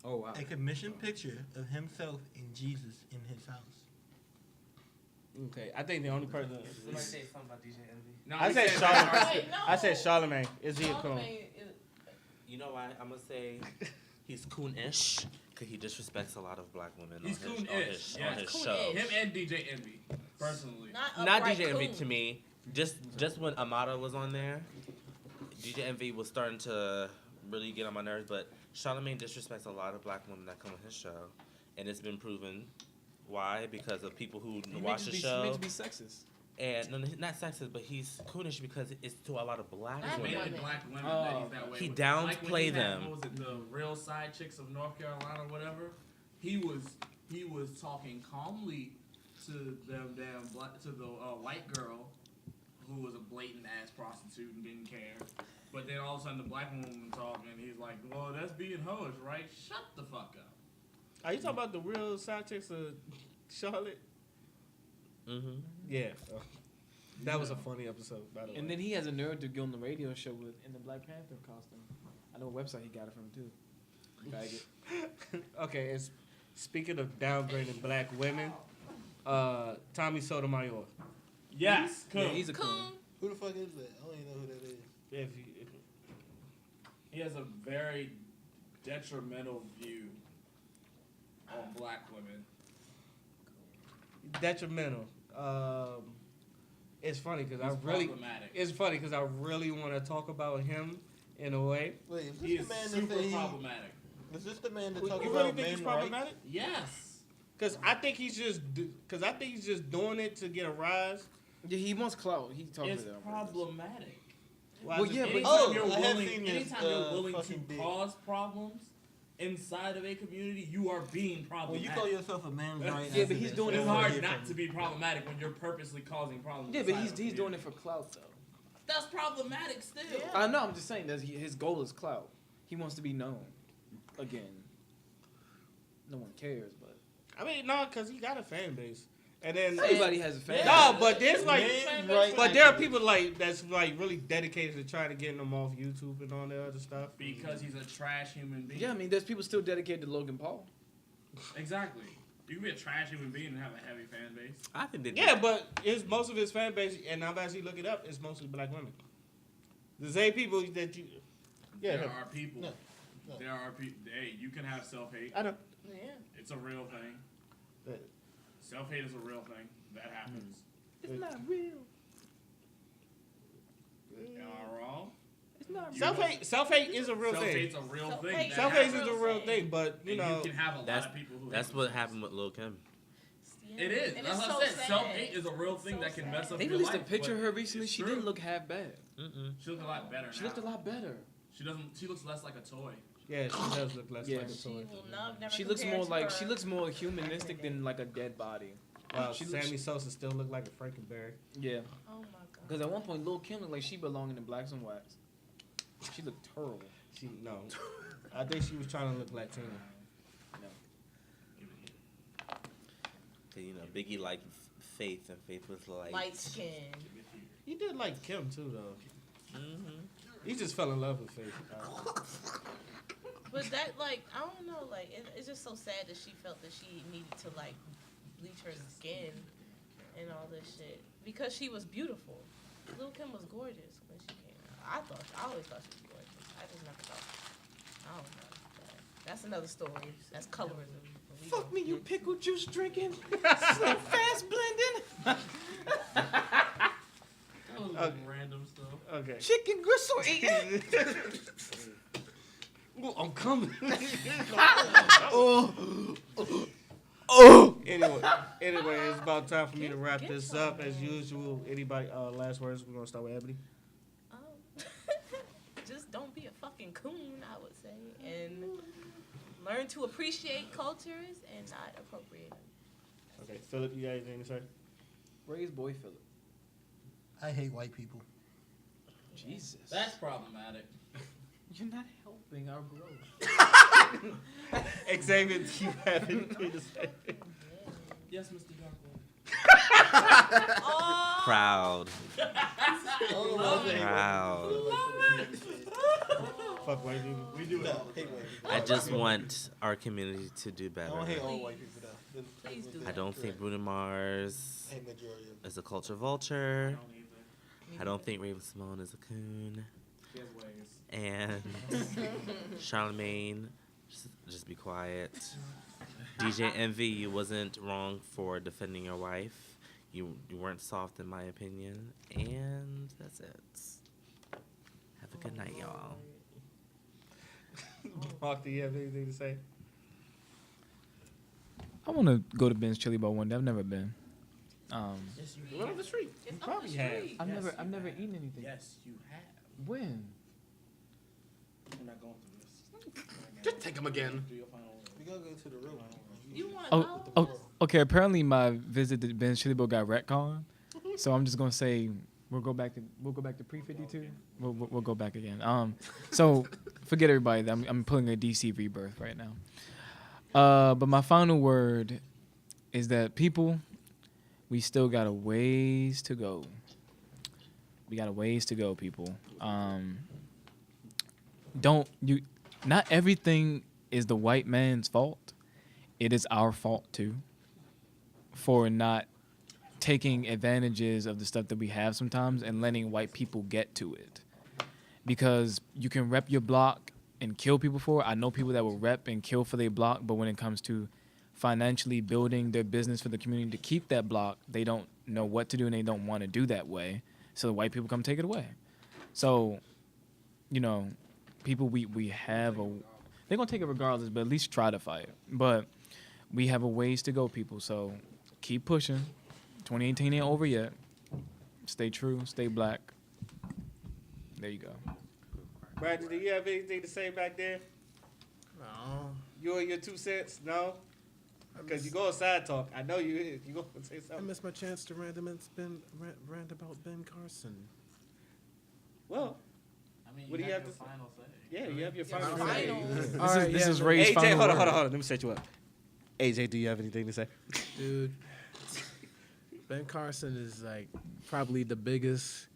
Oh wow. a commission picture of himself and Jesus in his house. Okay, I think the only person. Somebody say something about DJ Envy. No, I he said said Charlamagne. Wait, no. I said Charlamagne. Is he a coon? Charlamagne is- You know why? I'm gonna say he's coon-ish because he disrespects a lot of black women. He's on his, coon-ish, on his, yeah. on his Coon-ish. show. him and DJ Envy, personally. Not upright DJ Envy coon. to me. Just when Amada was on there, DJ Envy was starting to really get on my nerves. But Charlamagne disrespects a lot of black women that come on his show, and it's been proven. Why? Because of people who watch the He show. meant to be sexist. And no, not sexist, but he's coonish because it's to a lot of black Black It's women. mainly women. black women Oh, that he's that way. He with. downplay Like when he had, them. What was it, the Real Side Chicks of North Carolina or whatever? He was talking calmly to them damn black, to the white girl who was a blatant ass prostitute and didn't care. But then all of a sudden the black woman talking, he's like, "Well, that's being hoish, right? Shut the fuck up." Are you talking about the real side chicks of Charlotte? Mm-hmm. Yeah. That was a funny episode, by the way. And then he has a nerve to go on the radio show with in the Black Panther costume. I know what website he got it from too. Faggot. Okay, and speaking of downgrading black women, Tommy Sotomayor. Yes, cool. Yeah, he's a coon. Coon. Who the fuck is that? I don't even know who that is. If He has a very detrimental view on black women. detrimental. It's funny because It's problematic. It's funny because I really want to talk about him in a way. Wait, is He this is the man super that say problematic. is this the man that You talk really about think he's men rights? problematic? Yes. Because I think he's just doing it to get a rise. Yeah, he wants clout. He talks It's about problematic. Why Well, is it- yeah, but- Anytime Oh, you're I have willing, seen this, anytime you're willing to fucking bit. cause problems inside of a community, you are being When problematic. you call yourself a man's right, Yeah, but he's doing it it's for- hard not to be problematic when you're purposely causing problems. Yeah, but inside of a he's doing it community. for clout though. That's problematic still. Yeah. I know. I'm just saying that his goal is clout. He wants to be known. Again, no one cares, but I mean, no, because he got a fan base, and then everybody has a fan. no, but there's like, Men right but there are people like that's like really dedicated to trying to get him off YouTube and all that other stuff. Because he's a trash human being. Yeah, I mean, there's people still dedicated to Logan Paul. Exactly. You can be a trash human being and have a heavy fan base. I think that Yeah, but most of his fan base, and I've actually looked it up, is mostly black women. The same people that you, yeah, There are people. No. No. There are people. Hey, you can have self-hate. I know. Yeah. It's a real thing. But- Self-hate is a real thing. That happens. It's not real. Am I wrong? It's not You Self-hate is a real thing. Self-hate's a real thing. Self-hate- That Self-hate happens. is a real thing, but you And know, you can have a lot That's- of people who that's hate what themselves. happened with Lil Kim. Yeah. It is. And That's it's what so I said. sad. Self-hate is a real thing So that can sad. mess up They your released life. a picture of but her recently. it's She true. didn't look half bad. Mm-mm. She looks a lot better She now. looked a lot better. She doesn't. She looks less like a toy. yeah, she does look less Yeah. like a She toy. will never She looks compare more to like her she looks more humanistic back in the than day. like a dead body. Wow, She looks- Sammy Sosa still look like a Frankenberry. Yeah, Oh my god. because at one point Lil Kim looked like she belonged in Blacks and Wax. She looked terrible. She no, I think she was trying to look Latino. Cause you know Biggie liked Faith, and Faith was like. Light skin. He did like Kim too, though. Mm-hmm. He just fell in love with Faith. But that, like, I don't know, like, it's just so sad that she felt that she needed to, like, bleach her skin and all this shit. Because she was beautiful. Lil' Kim was gorgeous when she came out. I always thought she was gorgeous. I just never thought, I don't know. That's another story. That's colorism. We Fuck don't- me, you pickle juice drinking, so fast blending, That was Okay. random stuff. Okay. chicken gristle eating. Ooh, I'm coming. Oh, anyway, it's about time for me to wrap this up as usual. Anybody last words? We're gonna start with Ebony. Um, just don't be a fucking coon, I would say, and learn to appreciate cultures and not appropriate them. Okay, Philip, you got anything to say? Raise boy Philip. I hate white people. Jesus, That's problematic. you're not helping our growth. Xavier, do you have anything to say? Yes, Mr. Darkwood. Oh, Proud. Love it. Proud. Fuck white people. We do it. No, all the hate time. white people. I just want our community to do I better. don't hate all white people though. Please do I that. don't think Bruno Mars A majority of is a culture vulture. don't either. I don't think Raven Simone is a coon. He has ways. And Charlemagne, just be quiet. DJ Envy, you wasn't wrong for defending your wife. You weren't soft in my opinion. And that's it. Have a good night, y'all. Mark, do you have anything to say? I want to go to Ben's Chili Bowl one day. I've never been. Right on the street. It's probably up the have. street. I've never eaten anything. Yes, you have. When? We're not going through this. Just take him again. Do your final word. We gotta go to the real one. You want to Oh, go? okay. Apparently, my visit to Ben's Chili Bowl got retconned, so I'm just gonna say we'll go back to pre-52. We'll go back again. So forget everybody. I'm pulling a DC rebirth right now. But my final word is that people, we still got a ways to go. We got a ways to go, people. Not everything is the white man's fault. It is our fault too for not taking advantages of the stuff that we have sometimes and letting white people get to it. Because you can rep your block and kill people for it. I know people that will rep and kill for their block, but when it comes to financially building their business for the community to keep that block, they don't know what to do and they don't want to do that way. So the white people come take it away. So, people we have they're gonna take it regardless, but at least try to fight. But we have a ways to go, people. So keep pushing. 2018 ain't over yet. Stay true. Stay black. There you go. Brandon, do you have anything to say back there? No. You and your 2 cents? No? Because you go outside talk. I know you is. You go say I something. missed my chance to rant about Ben Carson. Well, I mean, What do you have to your final say. yeah, you have your Your final final. say. All right, This is yeah, Ray's AJ, final hold word. on. Let me set you up. AJ, do you have anything to say? Dude, Ben Carson is like probably the biggest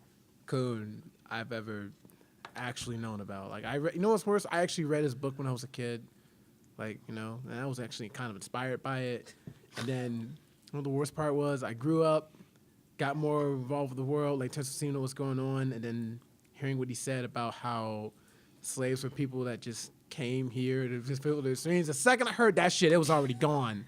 coon I've ever actually known about. Like you know what's worse? I actually read his book when I was a kid. And I was actually kind of inspired by it. And then the worst part was I grew up, got more involved with the world, just seeing what's going on, and then hearing what he said about how slaves were people that just came here to just fill their dreams. The second I heard that shit, it was already gone.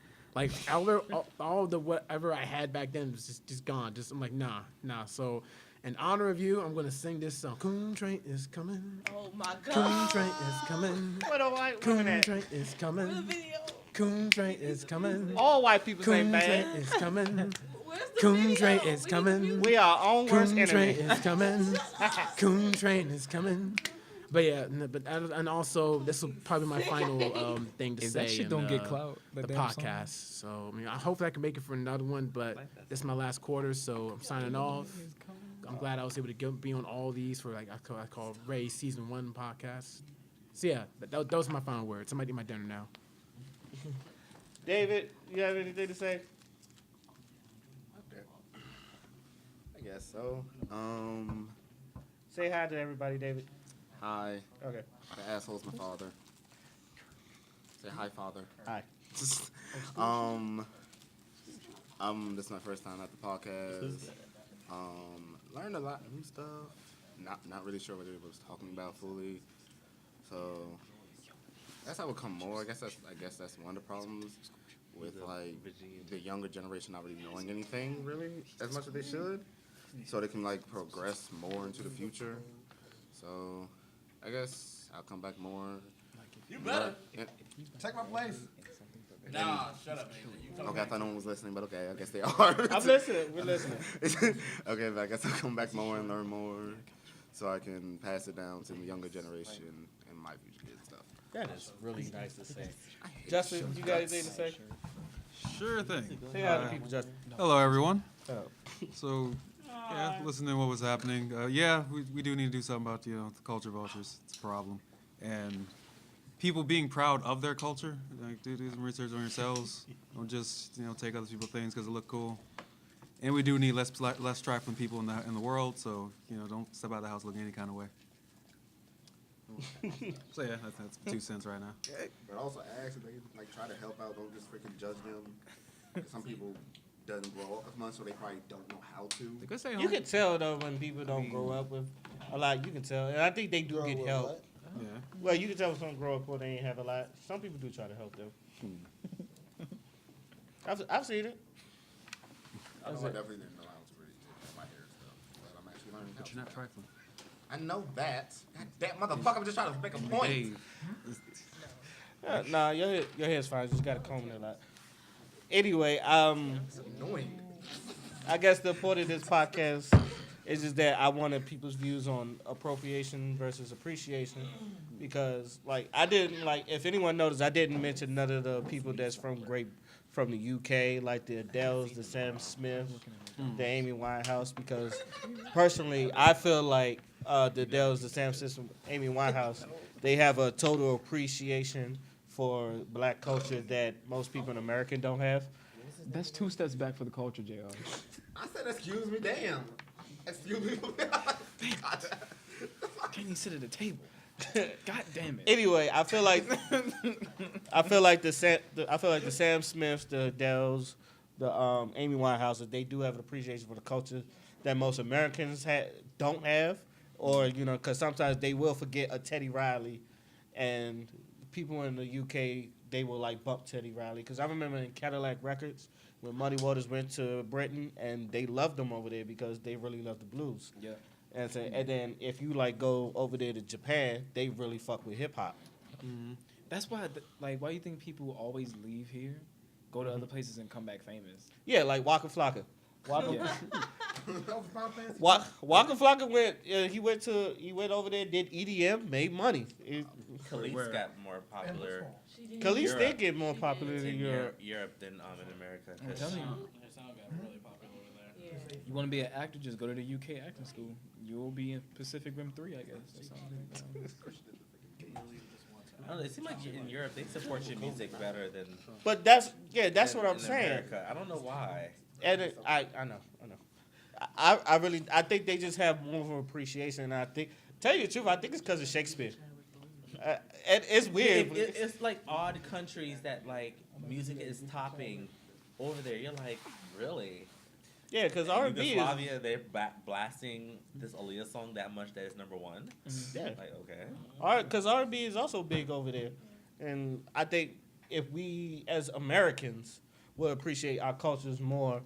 All the whatever I had back then was just gone. I'm like, nah. So, in honor of you, I'm gonna sing this song. Coon train is coming. Oh my Coon God. train is coming. What a white Coon woman at? train is Where's the coming. video? Coon train is coming. All white people say Coon train bad. is coming. Where's the Coon video? train is We need the coming. music. We are on worst Coon train enemy. is coming. Coon train is coming. But yeah, and also this will probably be my final thing to If say. that shit in, don't get clout, the that damn song. podcast. So I hope I can make it for another one. But this is my last quarter, so I'm signing off. I'm glad I was able to be on all these for I call Ray season 1 podcast. So yeah, those are my final words. I might eat my dinner now. David, you have anything to say? I guess so. Say hi to everybody, David. Hi. Okay. The asshole's my father. Say hi, father. Hi. This is my first time at the podcast. Learned a lot of new stuff. Not really sure what it was talking about fully. So I guess I would come more. I guess that's one of the problems with the younger generation not really knowing anything really as much as they should. So they can progress more into the future. So I guess I'll come back more. You better. Take my place. Nah, shut up, man. You Okay, I thought no one was listening, but okay, I guess they are. I'm listening. We're listening. Okay, but I guess I'll come back more and learn more so I can pass it down to the younger generation and my future kids and stuff. That is really nice to say. Justin, you got anything to say? Sure thing. Say hi to people, Justin. Hello, everyone. Oh. So, yeah, listening to what was happening. Yeah, we do need to do something about the culture vultures. It's a problem, and people being proud of their culture. Do some research on yourselves. Don't just take other people's things because it look cool. And we do need less trifling people in the world. So don't step out of the house looking any kind of way. So yeah, that's 2 cents right now. But also ask if they like try to help out. Don't just freaking judge them. Some people doesn't grow up as much, so they probably don't know how to. They could stay You home. can tell though when people don't grow up with a lot. You can tell, and I think they do get help. Yeah. Well, you can tell when some grow up or they ain't have a lot. Some people do try to help them. I've seen it. I definitely didn't know how to really take my hair stuff, but I'm actually learning how But you're not trifling. I know that. God damn motherfucker, I'm just trying to make a point. Dave. Nah, your hair's fine. You just gotta comb it a lot. Anyway, It's annoying. I guess the point of this podcast is just that I wanted people's views on appropriation versus appreciation, because like I didn't like if anyone noticed I didn't mention none of the people that's from the UK, like the Adeles, the Sam Smith, the Amy Winehouse, because personally I feel like the Adeles, the Sam Smith, Amy Winehouse, they have a total appreciation for black culture that most people in America don't have. That's 2 steps back for the culture, JR. I said, excuse me, damn. Excuse me. Can't even sit at the table. God damn it. Anyway, I feel like the Sam Smiths, the Adeles, the Amy Winehouses, they do have an appreciation for the culture that most Americans don't have, or because sometimes they will forget a Teddy Riley, and people in the UK they will like bump Teddy Riley, because I remember in Cadillac Records when Muddy Waters went to Britain and they loved them over there because they really love the blues. Yeah. And then if you like go over there to Japan, they really fuck with hip hop. Mm-hmm. That's why, why you think people always leave here, go to other places, and come back famous? Yeah, like Waka Flocka. Yeah. Waka Flocka went. He went over there, did EDM, made money. Khalees got more popular Khalees Europe. did get more popular in in Europe. Europe than in America. I'm 'cause telling you. Their sound got really popular over there. Yeah. You want to be an actor, just go to the UK acting school. You'll be in Pacific Rim 3, I guess. Or something. I don't know, it seems like in Europe they support your music better than. But that's than what I'm in saying. America. I don't know why. And I know. I think they just have more of an appreciation. And I think, tell you the truth, I think it's because of Shakespeare. And it's weird. It's like odd countries that like music is topping over there. You're like, really? Yeah, because R&B is. Yugoslavia, they're blasting this Aaliyah song that much that it's number 1. Yeah. Like, okay. Because R&B is also big over there. And I think if we, as Americans, would appreciate our cultures more,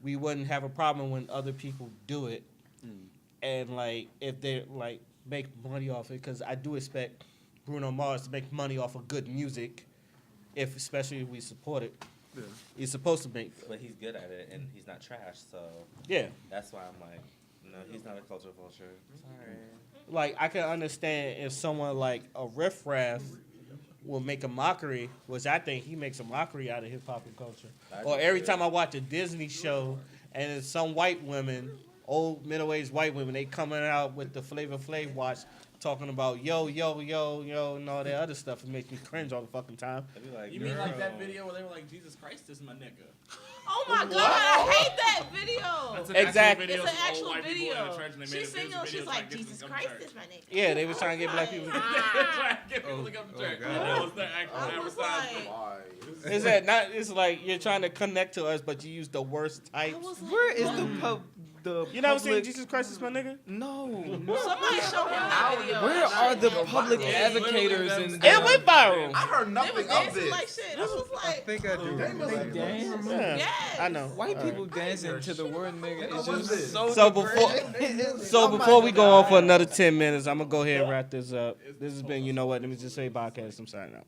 we wouldn't have a problem when other people do it. And, like, if they, like, make money off it. Because I do expect Bruno Mars to make money off of good music, especially if we support it. Yeah. He's supposed to make. But he's good at it and he's not trash, so Yeah. that's why I'm like, no, he's not a culture vulture. Sorry. Like, I can understand if someone like a Riff Raff will make a mockery, which I think he makes a mockery out of hip hop and culture. Or every time I watch a Disney show and it's some white women, old middle-aged white women, they coming out with the Flavor Flav watch talking about yo, yo, yo, yo, and all that other stuff. It makes me cringe all the fucking time. I'd be like, You mean like that video where they were like, Jesus Christ is my nigga? Oh my God, I hate that video. That's an Exactly. actual video. It's an of old actual white people in video. a church and they made She's a singing, music she's video like, trying to get Jesus them to come Christ to church. is my nigga. Yeah, they was trying to get black people. They're trying to get people to come to Oh, church. God. That was the actual I was advertisement. like, Why? Is that not? It's like you're trying to connect to us, but you use the worst I types. was like, Where is what? the You never seen public? Jesus Christ is my nigga? No. Somebody show him that video. Where are the public Yeah, advocators literally in It went viral. I heard They nothing was of dancing this. like shit. I was I like, think I do. remember that. dance? Yeah, yes. I know. White All people dancing to the word nigga is What is this? just so So before, before we go on for another 10 minutes, I'm gonna go ahead and wrap this up. This has been, you know what? Let me just say podcast. I'm signing out.